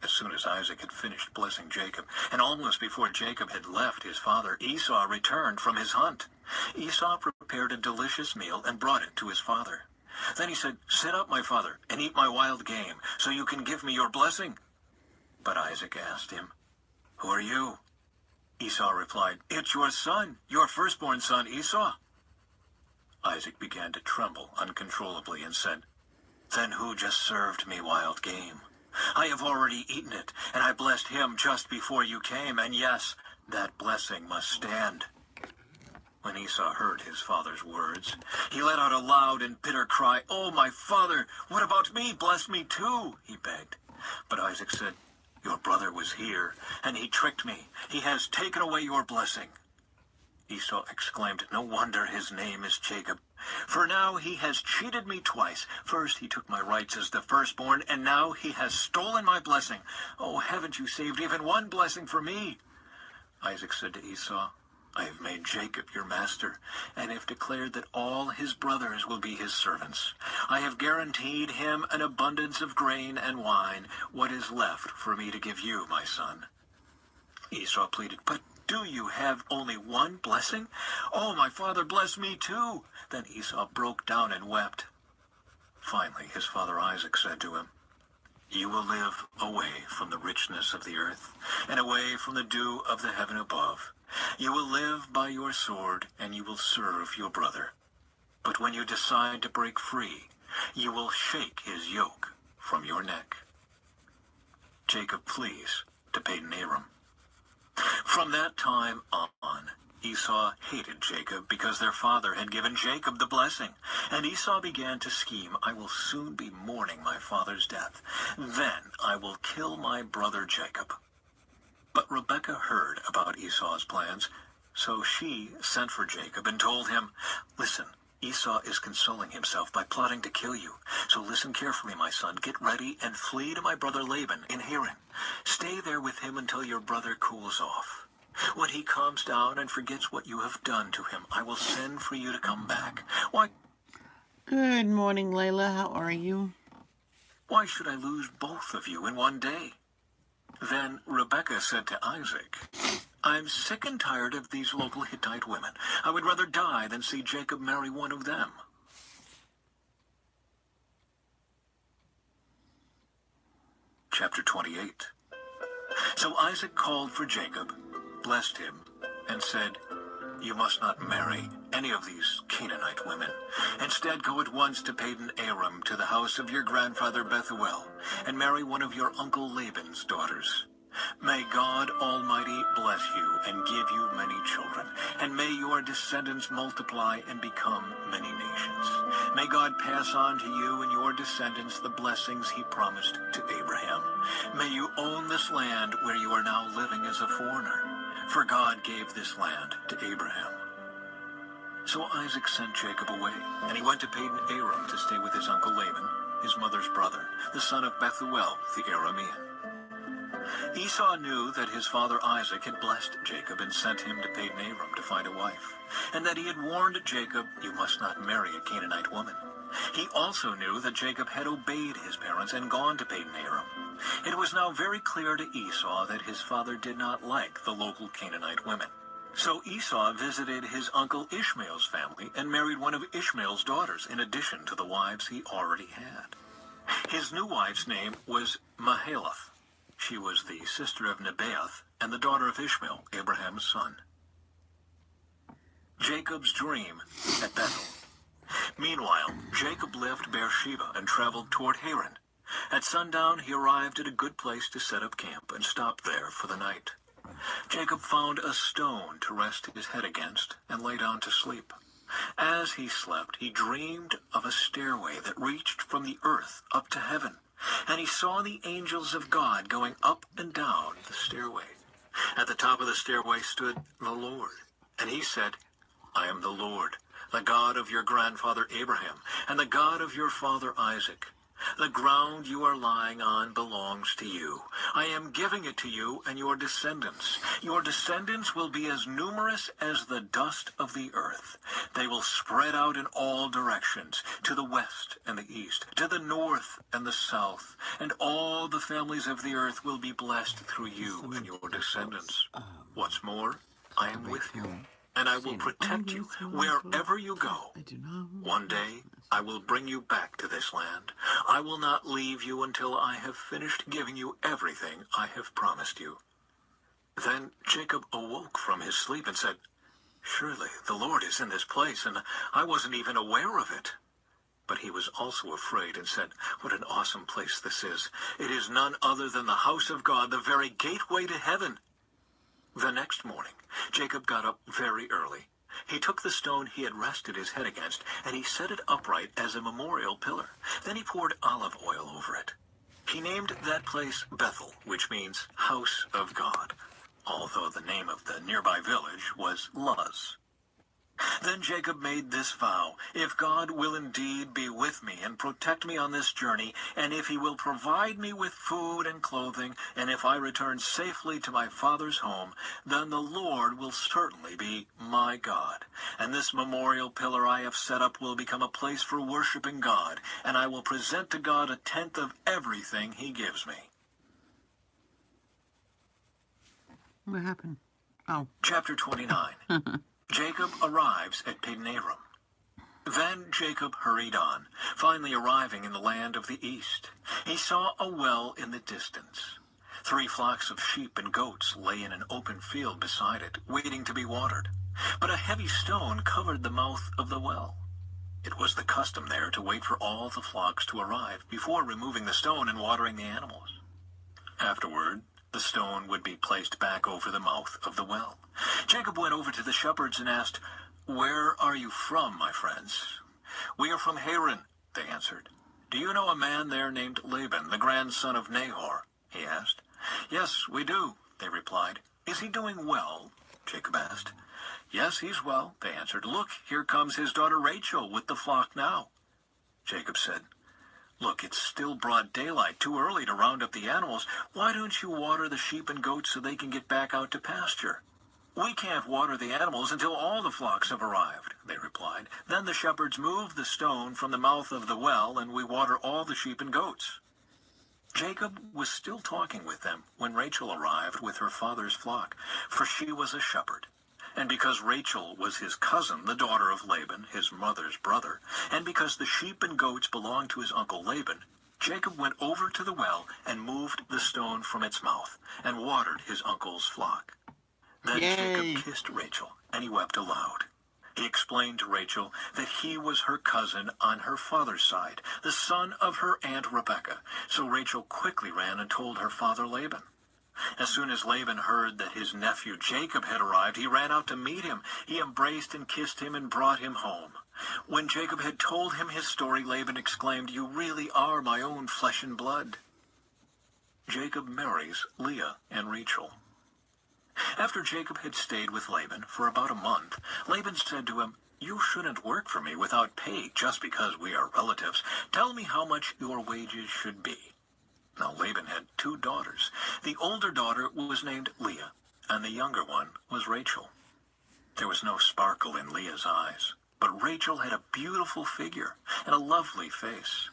As soon as Isaac had finished blessing Jacob, and almost before Jacob had left his father, Esau returned from his hunt. Esau prepared a delicious meal and brought it to his father. Then he said, 'Sit up, my father, and eat my wild game, so you can give me your blessing.' But Isaac asked him, 'Who are you?' Esau replied, 'It's your son, your firstborn son Esau.' Isaac began to tremble uncontrollably and said, 'Then who just served me wild game? I have already eaten it, and I blessed him just before you came, and yes, that blessing must stand.' When Esau heard his father's words, he let out a loud and bitter cry. 'Oh, my father, what about me? Bless me too,' he begged. But Isaac said, 'Your brother was here, and he tricked me. He has taken away your blessing.' Esau exclaimed, 'No wonder his name is Jacob, for now he has cheated me twice. First he took my rights as the firstborn, and now he has stolen my blessing. Oh, haven't you saved even one blessing for me?' Isaac said to Esau, 'I have made Jacob your master, and have declared that all his brothers will be his servants. I have guaranteed him an abundance of grain and wine, what is left for me to give you, my son.' Esau pleaded, 'But do you have only one blessing? Oh, my father, bless me too.' Then Esau broke down and wept. Finally, his father Isaac said to him, 'You will live away from the richness of the earth, and away from the dew of the heaven above. You will live by your sword, and you will serve your brother. But when you decide to break free, you will shake his yoke from your neck.' Jacob flees to Padan Aram. From that time on, Esau hated Jacob because their father had given Jacob the blessing. And Esau began to scheme, I will soon be mourning my father's death. Then I will kill my brother Jacob. But Rebekah heard about Esau's plans, so she sent for Jacob and told him, Listen, Esau is consoling himself by plotting to kill you. So listen carefully, my son. Get ready and flee to my brother Laban in Haran. Stay there with him until your brother cools off. When he calms down and forgets what you have done to him, I will send for you to come back. Good morning, Layla. How are you? Why should I lose both of you in one day? Then Rebekah said to Isaac, I'm sick and tired of these local Hittite women. I would rather die than see Jacob marry one of them. Chapter 28. So Isaac called for Jacob, blessed him, and said, You must not marry any of these Canaanite women. Instead, go at once to Padan Aram, to the house of your grandfather Bethuel, and marry one of your uncle Laban's daughters. May God Almighty bless you and give you many children, and may your descendants multiply and become many nations. May God pass on to you and your descendants the blessings he promised to Abraham. May you own this land where you are now living as a foreigner, for God gave this land to Abraham. So Isaac sent Jacob away, and he went to Padan Aram to stay with his uncle Laban, his mother's brother, the son of Bethuel the Aramean. Esau knew that his father Isaac had blessed Jacob and sent him to Padan Aram to find a wife, and that he had warned Jacob, You must not marry a Canaanite woman. He also knew that Jacob had obeyed his parents and gone to Padan Aram. It was now very clear to Esau that his father did not like the local Canaanite women. So Esau visited his uncle Ishmael's family and married one of Ishmael's daughters in addition to the wives he already had. His new wife's name was Mahalath. She was the sister of Nebaioth and the daughter of Ishmael, Abraham's son. Jacob's dream at Bethel. Meanwhile, Jacob left Beersheba and traveled toward Haran. At sundown, he arrived at a good place to set up camp and stopped there for the night. Jacob found a stone to rest his head against and lay down to sleep. As he slept, he dreamed of a stairway that reached from the earth up to heaven, and he saw the angels of God going up and down the stairway. At the top of the stairway stood the Lord, and he said, I am the Lord, the God of your grandfather Abraham, and the God of your father Isaac. The ground you are lying on belongs to you. I am giving it to you and your descendants. Your descendants will be as numerous as the dust of the earth. They will spread out in all directions, to the west and the east, to the north and the south, and all the families of the earth will be blessed through you and your descendants. What's more, I am with you, and I will protect you wherever you go. One day, I will bring you back to this land. I will not leave you until I have finished giving you everything I have promised you. Then Jacob awoke from his sleep and said, Surely the Lord is in this place, and I wasn't even aware of it. But he was also afraid and said, What an awesome place this is. It is none other than the house of God, the very gateway to heaven. The next morning, Jacob got up very early. He took the stone he had rested his head against, and he set it upright as a memorial pillar. Then he poured olive oil over it. He named that place Bethel, which means house of God, although the name of the nearby village was Luz. Then Jacob made this vow, If God will indeed be with me and protect me on this journey, and if he will provide me with food and clothing, and if I return safely to my father's home, then the Lord will certainly be my God. And this memorial pillar I have set up will become a place for worshiping God, and I will present to God 1/10 of everything he gives me. What happened? Oh. Chapter 29. Jacob arrives at Padan Aram. Then Jacob hurried on, finally arriving in the land of the east. He saw a well in the distance. 3 flocks of sheep and goats lay in an open field beside it, waiting to be watered. But a heavy stone covered the mouth of the well. It was the custom there to wait for all the flocks to arrive before removing the stone and watering the animals. Afterward, The stone would be placed back over the mouth of the well. Jacob went over to the shepherds and asked, "Where are you from, my friends?" "We are from Haran," they answered. "Do you know a man there named Laban, the grandson of Nahor?" he asked. "Yes, we do," they replied. "Is he doing well?" Jacob asked. "Yes, he's well," they answered. "Look, here comes his daughter Rachel with the flock now." Jacob said, "Look, it's still broad daylight, too early to round up the animals. Why don't you water the sheep and goats so they can get back out to pasture?" "We can't water the animals until all the flocks have arrived," they replied. "Then the shepherds move the stone from the mouth of the well, and we water all the sheep and goats." Jacob was still talking with them when Rachel arrived with her father's flock, for she was a shepherd. And because Rachel was his cousin, the daughter of Laban, his mother's brother, and because the sheep and goats belonged to his uncle Laban, Jacob went over to the well and moved the stone from its mouth and watered his uncle's flock. Then Yay. Jacob kissed Rachel, and he wept aloud. He explained to Rachel that he was her cousin on her father's side, the son of her aunt Rebekah. So Rachel quickly ran and told her father Laban. As soon as Laban heard that his nephew Jacob had arrived, he ran out to meet him. He embraced and kissed him and brought him home. When Jacob had told him his story, Laban exclaimed, "You really are my own flesh and blood." Jacob marries Leah and Rachel. After Jacob had stayed with Laban for about a month, Laban said to him, "You shouldn't work for me without pay just because we are relatives. Tell me how much your wages should be." Now Laban had 2 daughters. The older daughter was named Leah, and the younger one was Rachel. There was no sparkle in Leah's eyes, but Rachel had a beautiful figure and a lovely face.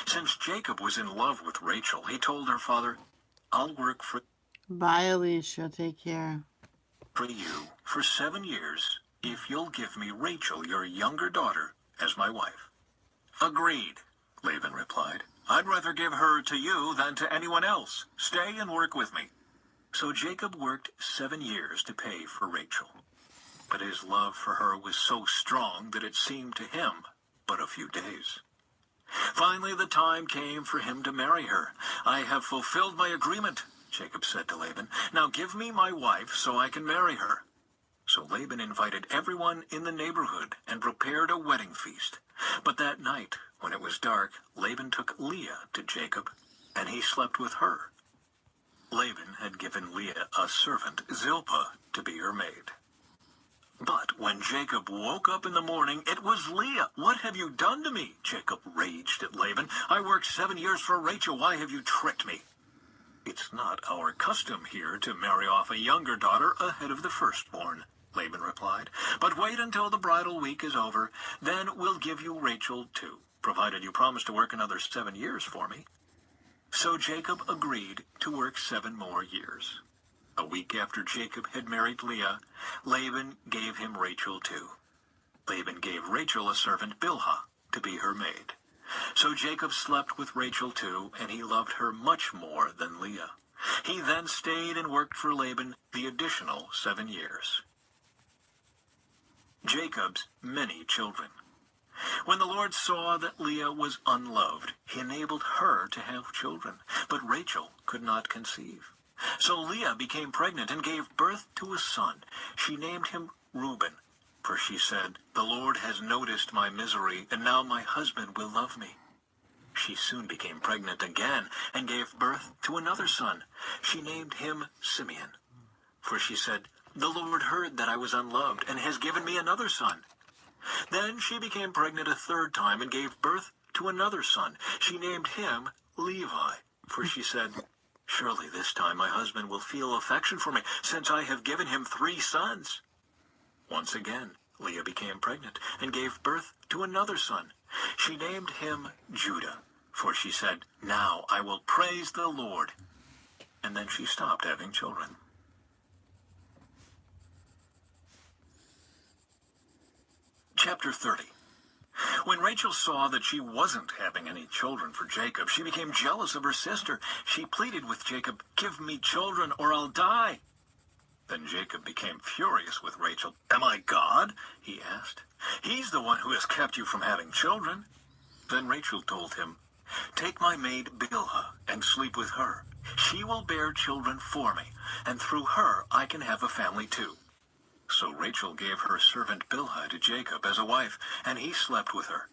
Since Jacob was in love with Rachel, he told her father, "I'll work for Bye, Alicia. Take care. you for 7 years if you'll give me Rachel, your younger daughter, as my wife." "Agreed," Laban replied. "I'd rather give her to you than to anyone else. Stay and work with me." So Jacob worked 7 years to pay for Rachel. But his love for her was so strong that it seemed to him but a few days. Finally, the time came for him to marry her. "I have fulfilled my agreement," Jacob said to Laban. "Now give me my wife so I can marry her." So Laban invited everyone in the neighborhood and prepared a wedding feast. But that night, when it was dark, Laban took Leah to Jacob, and he slept with her. Laban had given Leah a servant, Zilpah, to be her maid. But when Jacob woke up in the morning, it was Leah. "What have you done to me?" Jacob raged at Laban. "I worked 7 years for Rachel. Why have you tricked me?" "It's not our custom here to marry off a younger daughter ahead of the firstborn," Laban replied. "But wait until the bridal week is over. Then we'll give you Rachel too, provided you promise to work another 7 years for me." So Jacob agreed to work 7 more years. A week after Jacob had married Leah, Laban gave him Rachel too. Laban gave Rachel a servant, Bilhah, to be her maid. So Jacob slept with Rachel too, and he loved her much more than Leah. He then stayed and worked for Laban the additional 7 years. Jacob's many children. When the Lord saw that Leah was unloved, he enabled her to have children, but Rachel could not conceive. So Leah became pregnant and gave birth to a son. She named him Reuben, for she said, "The Lord has noticed my misery, and now my husband will love me." She soon became pregnant again and gave birth to another son. She named him Simeon, for she said, "The Lord heard that I was unloved and has given me another son." Then she became pregnant a 3rd time and gave birth to another son. She named him Levi, for she said, "Surely this time my husband will feel affection for me, since I have given him 3 sons." Once again, Leah became pregnant and gave birth to another son. She named him Judah, for she said, "Now I will praise the Lord." And then she stopped having children. Chapter 30. When Rachel saw that she wasn't having any children for Jacob, she became jealous of her sister. She pleaded with Jacob, "Give me children or I'll die." Then Jacob became furious with Rachel. "Am I God?" he asked. "He's the one who has kept you from having children." Then Rachel told him, Take my maid Bilhah and sleep with her. She will bear children for me, and through her I can have a family too." So Rachel gave her servant Bilhah to Jacob as a wife, and he slept with her.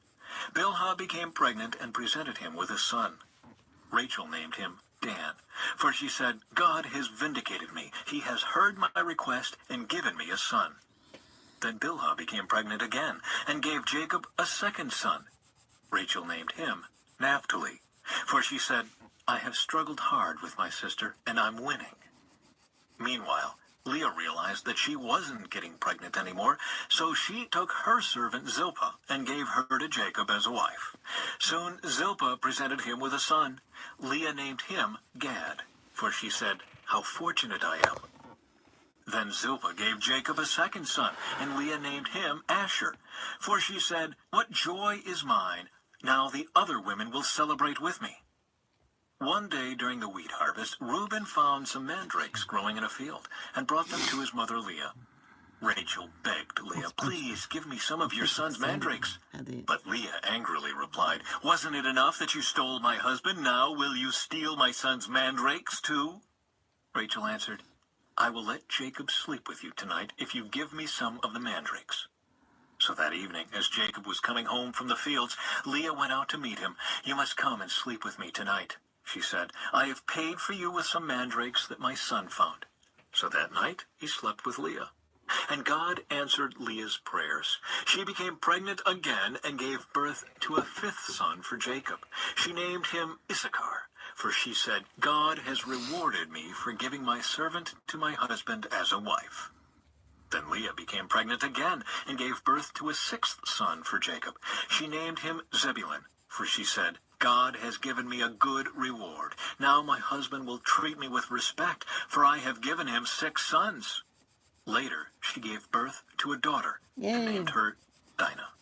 Bilhah became pregnant and presented him with a son. Rachel named him Dan, for she said, "God has vindicated me. He has heard my request and given me a son." Then Bilhah became pregnant again and gave Jacob a second son. Rachel named him Naphtali, for she said, "I have struggled hard with my sister, and I'm winning." Meanwhile, Leah realized that she wasn't getting pregnant anymore, so she took her servant Zilpah and gave her to Jacob as a wife. Soon Zilpah presented him with a son. Leah named him Gad, for she said, "How fortunate I am." Then Zilpah gave Jacob a second son, and Leah named him Asher, for she said, "What joy is mine! Now the other women will celebrate with me." One day during the wheat harvest, Reuben found some mandrakes growing in a field and brought them to his mother Leah. Rachel begged Leah, "Please give me some of your son's mandrakes." But Leah angrily replied, "Wasn't it enough that you stole my husband? Now will you steal my son's mandrakes too?" Rachel answered, "I will let Jacob sleep with you tonight if you give me some of the mandrakes." So that evening, as Jacob was coming home from the fields, Leah went out to meet him. "You must come and sleep with me tonight," she said. "I have paid for you with some mandrakes that my son found." So that night he slept with Leah. And God answered Leah's prayers. She became pregnant again and gave birth to a fifth son for Jacob. She named him Issachar, for she said, "God has rewarded me for giving my servant to my husband as a wife." Then Leah became pregnant again and gave birth to a sixth son for Jacob. She named him Zebulun, for she said, "God has given me a good reward. Now my husband will treat me with respect, for I have given him 6 sons." Later, she gave birth to a daughter and named her Dinah.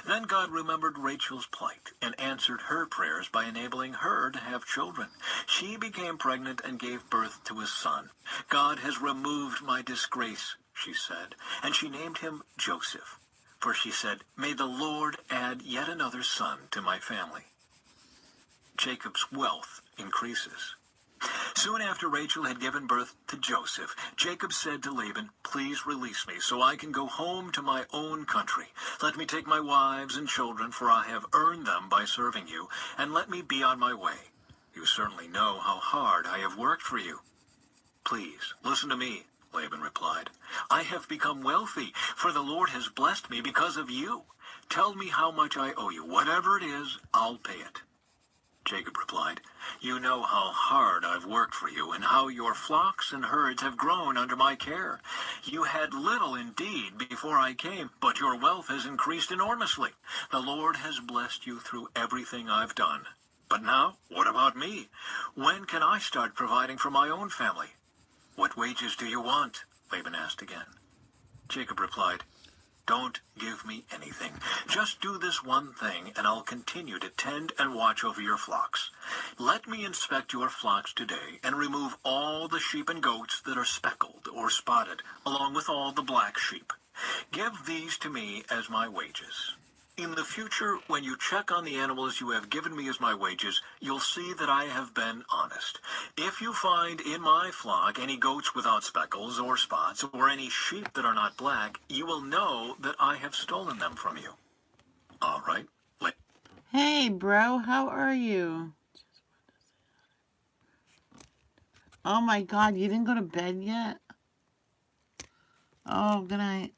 Then God remembered Rachel's plight and answered her prayers by enabling her to have children. She became pregnant and gave birth to a son. "God has removed my disgrace," she said, and she named him Joseph. For she said, "May the Lord add yet another son to my family." Jacob's wealth increases. Soon after Rachel had given birth to Joseph, Jacob said to Laban, "Please release me so I can go home to my own country. Let me take my wives and children, for I have earned them by serving you, and let me be on my way. You certainly know how hard I have worked for you." "Please, listen to me," Laban replied. "I have become wealthy, for the Lord has blessed me because of you. Tell me how much I owe you. Whatever it is, I'll pay it." Jacob replied, "You know how hard I've worked for you, and how your flocks and herds have grown under my care. You had little indeed before I came, but your wealth has increased enormously. The Lord has blessed you through everything I've done. But now, what about me? When can I start providing for my own family?" "What wages do you want?" Laban asked again. Jacob replied, "Don't give me anything. Just do this one thing, and I'll continue to tend and watch over your flocks. Let me inspect your flocks today and remove all the sheep and goats that are speckled or spotted, along with all the black sheep. Give these to me as my wages. In the future, when you check on the animals you have given me as my wages, you'll see that I have been honest. If you find in my flock any goats without speckles or spots, or any sheep that are not black, you will know that I have stolen them from you." "All right." Hey, bro, how are you? Oh my God, you didn't go to bed yet? Oh, good night.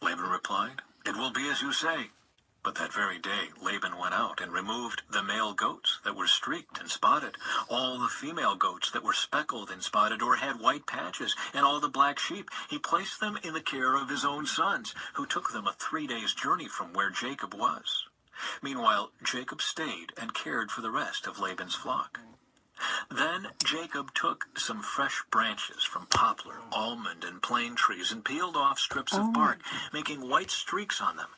Laban replied, "It will be as you say." But that very day Laban went out and removed the male goats that were streaked and spotted, all the female goats that were speckled and spotted or had white patches, and all the black sheep. He placed them in the care of his own sons, who took them a 3 days' journey from where Jacob was. Meanwhile, Jacob stayed and cared for the rest of Laban's flock. Then Jacob took some fresh branches from poplar, almond, and plane trees and peeled off strips of bark, making white streaks on them.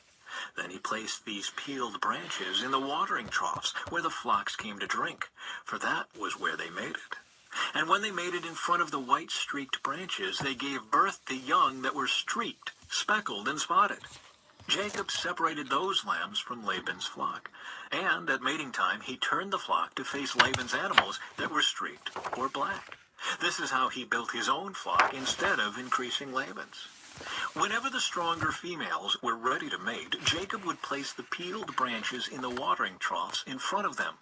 Then he placed these peeled branches in the watering troughs where the flocks came to drink, for that was where they made it. And when they made it in front of the white streaked branches, they gave birth to young that were streaked, speckled, and spotted. Jacob separated those lambs from Laban's flock, and at mating time he turned the flock to face Laban's animals that were streaked or black. This is how he built his own flock instead of increasing Laban's. Whenever the stronger females were ready to mate, Jacob would place the peeled branches in the watering troughs in front of them.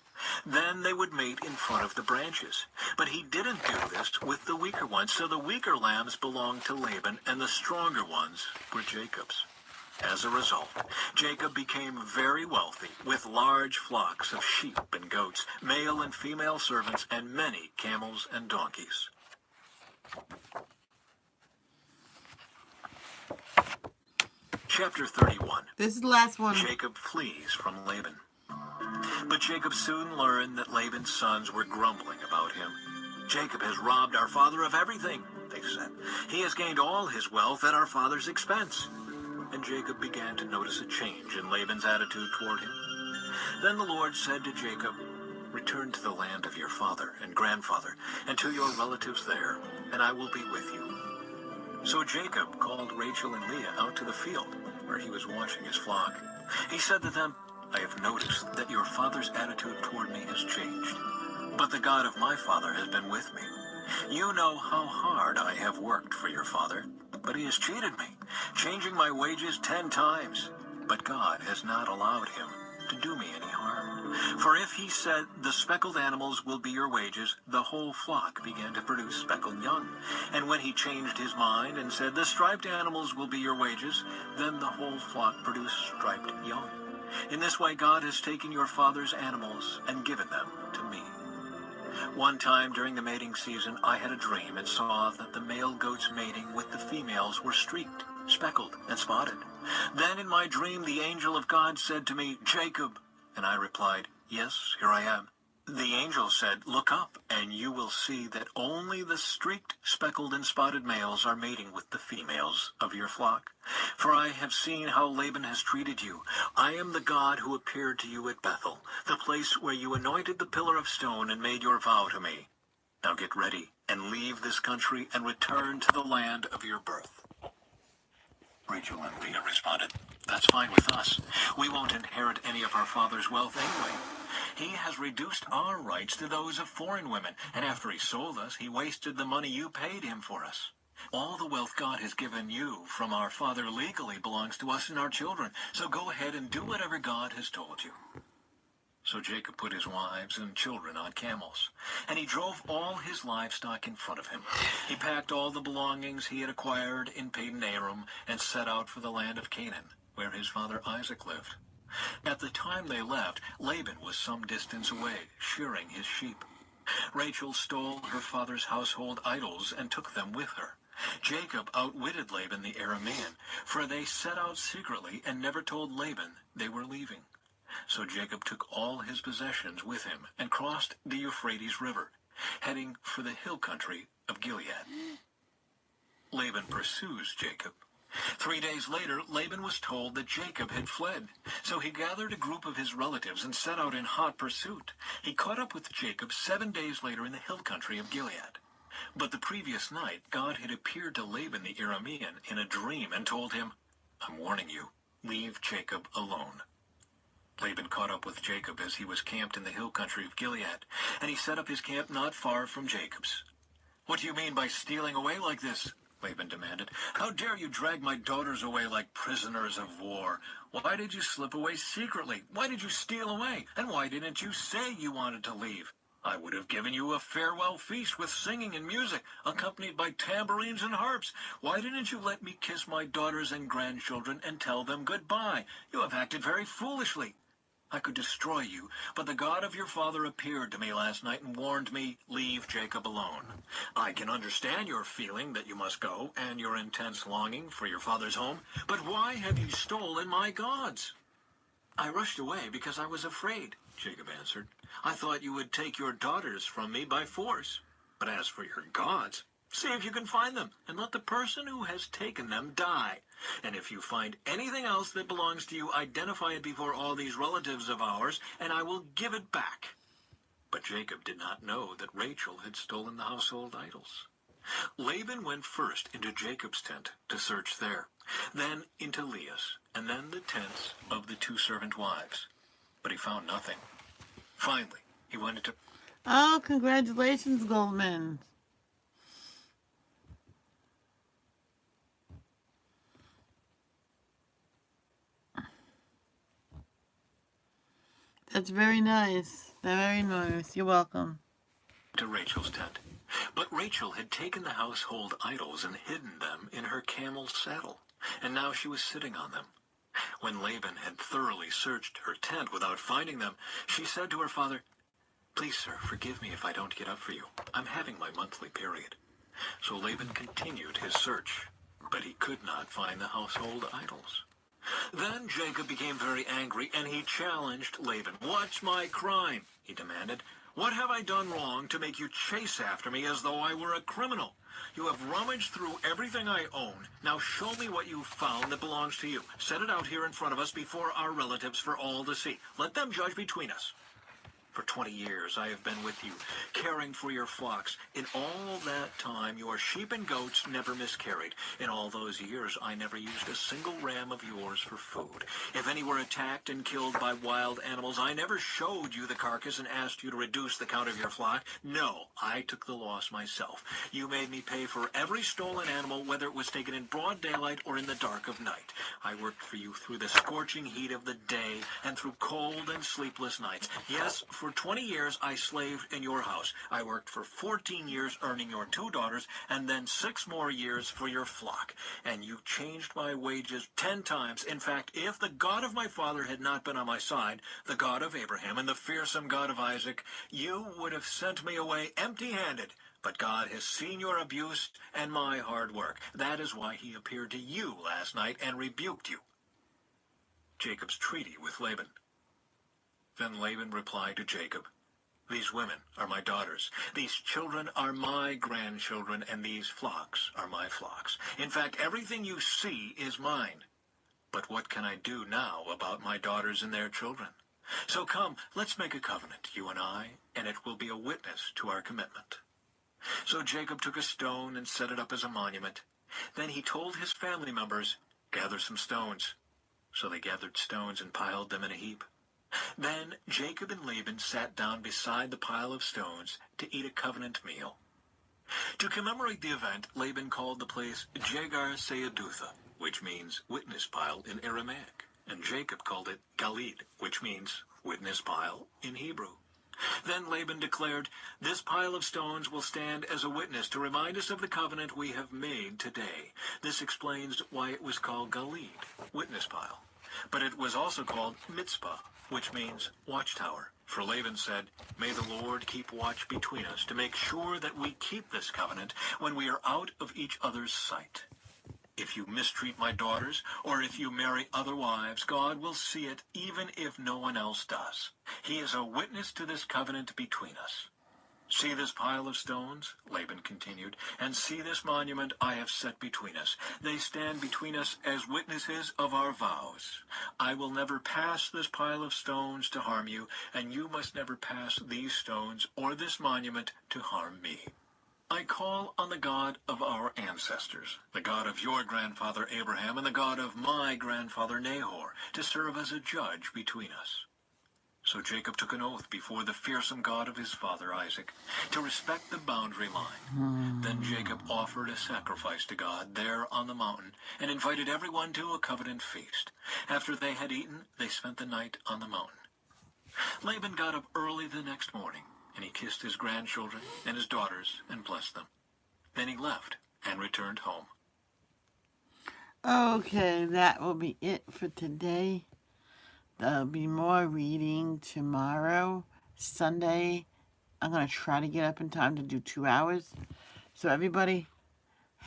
Then they would mate in front of the branches. But he didn't do this with the weaker ones, so the weaker lambs belonged to Laban and the stronger ones were Jacob's. As a result, Jacob became very wealthy with large flocks of sheep and goats, male and female servants, and many camels and donkeys. Chapter 31. This is the last one. Jacob flees from Laban. But Jacob soon learned that Laban's sons were grumbling about him. Jacob has robbed our father of everything, they said. He has gained all his wealth at our father's expense. And Jacob began to notice a change in Laban's attitude toward him. Then the Lord said to Jacob, "Return to the land of your father and grandfather, and to your relatives there, and I will be with you." So Jacob called Rachel and Leah out to the field, where he was watching his flock. He said to them, "I have noticed that your father's attitude toward me has changed, but the God of my father has been with me. You know how hard I have worked for your father, but he has cheated me, changing my wages 10 times. But God has not allowed him to do me any harm. For if he said, 'The speckled animals will be your wages,' the whole flock began to produce speckled young. And when he changed his mind and said, 'The striped animals will be your wages,' then the whole flock produced striped young. In this way God has taken your father's animals and given them to me. One time during the mating season, I had a dream and saw that the male goats mating with the females were streaked, speckled, and spotted. Then in my dream the angel of God said to me, 'Jacob,' and I replied, 'Yes, here I am.' The angel said, 'Look up, and you will see that only the streaked, speckled, and spotted males are mating with the females of your flock. For I have seen how Laban has treated you. I am the God who appeared to you at Bethel, the place where you anointed the pillar of stone and made your vow to me. Now get ready and leave this country and return to the land of your birth.'" Rachel and Leah responded, "That's fine with us. We won't inherit any of our father's wealth anyway. He has reduced our rights to those of foreign women, and after he sold us, he wasted the money you paid him for us. All the wealth God has given you from our father legally belongs to us and our children, so go ahead and do whatever God has told you." So Jacob put his wives and children on camels, and he drove all his livestock in front of him. He packed all the belongings he had acquired in Padan Aram and set out for the land of Canaan, where his father Isaac lived. At the time they left, Laban was some distance away, shearing his sheep. Rachel stole her father's household idols and took them with her. Jacob outwitted Laban the Aramean, for they set out secretly and never told Laban they were leaving. So Jacob took all his possessions with him and crossed the Euphrates River, heading for the hill country of Gilead. Laban pursues Jacob. 3 days later, Laban was told that Jacob had fled. So he gathered a group of his relatives and set out in hot pursuit. He caught up with Jacob 7 days later in the hill country of Gilead. But the previous night, God had appeared to Laban the Aramean in a dream and told him, "I'm warning you, leave Jacob alone." Laban caught up with Jacob as he was camped in the hill country of Gilead, and he set up his camp not far from Jacob's. "What do you mean by stealing away like this?" Laban demanded. "How dare you drag my daughters away like prisoners of war? Why did you slip away secretly? Why did you steal away? And why didn't you say you wanted to leave? I would have given you a farewell feast with singing and music, accompanied by tambourines and harps. Why didn't you let me kiss my daughters and grandchildren and tell them goodbye? You have acted very foolishly. I could destroy you, but the God of your father appeared to me last night and warned me, 'Leave Jacob alone.' I can understand your feeling that you must go and your intense longing for your father's home, but why have you stolen my gods?" "I rushed away because I was afraid," Jacob answered. "I thought you would take your daughters from me by force. But as for your gods, see if you can find them, and let the person who has taken them die. And if you find anything else that belongs to you, identify it before all these relatives of ours, and I will give it back." But Jacob did not know that Rachel had stolen the household idols. Laban went first into Jacob's tent to search there. then into Leah's, and then the tents of the 2 servant wives. But he found nothing. Finally, he went into... Oh, congratulations, Goldman. That's very nice. Very nice. You're welcome. To Rachel's tent. But Rachel had taken the household idols and hidden them in her camel's saddle, and now she was sitting on them. When Laban had thoroughly searched her tent without finding them, she said to her father, "Please, sir, forgive me if I don't get up for you. I'm having my monthly period." So Laban continued his search, but he could not find the household idols. Then Jacob became very angry, and he challenged Laban. "What's my crime?" he demanded. "What have I done wrong to make you chase after me as though I were a criminal? You have rummaged through everything I own. Now show me what you've found that belongs to you. Set it out here in front of us before our relatives for all to see. Let them judge between us. For 20 years I have been with you, caring for your flocks. In all that time your sheep and goats never miscarried. In all those years I never used a single ram of yours for food. If any were attacked and killed by wild animals, I never showed you the carcass and asked you to reduce the count of your flock. No, I took the loss myself. You made me pay for every stolen animal, whether it was taken in broad daylight or in the dark of night. I worked for you through the scorching heat of the day and through cold and sleepless nights. Yes, for 20 years I slaved in your house. I worked for 14 years earning your 2 daughters, and then 6 more years for your flock. And you changed my wages 10 times. In fact, if the God of my father had not been on my side, the God of Abraham and the fearsome God of Isaac, you would have sent me away empty-handed. But God has seen your abuse and my hard work. That is why he appeared to you last night and rebuked you." Jacob's treaty with Laban. Then Laban replied to Jacob, "These women are my daughters, these children are my grandchildren, and these flocks are my flocks. In fact, everything you see is mine. But what can I do now about my daughters and their children? So come, let's make a covenant, you and I, and it will be a witness to our commitment." So Jacob took a stone and set it up as a monument. Then he told his family members, "Gather some stones." So they gathered stones and piled them in a heap. Then Jacob and Laban sat down beside the pile of stones to eat a covenant meal. To commemorate the event, Laban called the place Jegar Sahadutha, which means witness pile in Aramaic, and Jacob called it Galid, which means witness pile in Hebrew. Then Laban declared, "This pile of stones will stand as a witness to remind us of the covenant we have made today." This explains why it was called Galid, witness pile. But it was also called Mitzpah, which means watchtower. For Laban said, "May the Lord keep watch between us to make sure that we keep this covenant when we are out of each other's sight. If you mistreat my daughters, or if you marry other wives, God will see it even if no one else does. He is a witness to this covenant between us. See this pile of stones," Laban continued, "and see this monument I have set between us. They stand between us as witnesses of our vows. I will never pass this pile of stones to harm you, and you must never pass these stones or this monument to harm me. I call on the God of our ancestors, the God of your grandfather Abraham and the God of my grandfather Nahor, to serve as a judge between us." So Jacob took an oath before the fearsome God of his father Isaac to respect the boundary line. Then Jacob offered a sacrifice to God there on the mountain and invited everyone to a covenant feast. After they had eaten, they spent the night on the mountain. Laban got up early the next morning, and he kissed his grandchildren and his daughters and blessed them. Then he left and returned home. Okay, that will be it for today. There'll be more reading tomorrow, Sunday. I'm going to try to get up in time to do 2 hours. So everybody,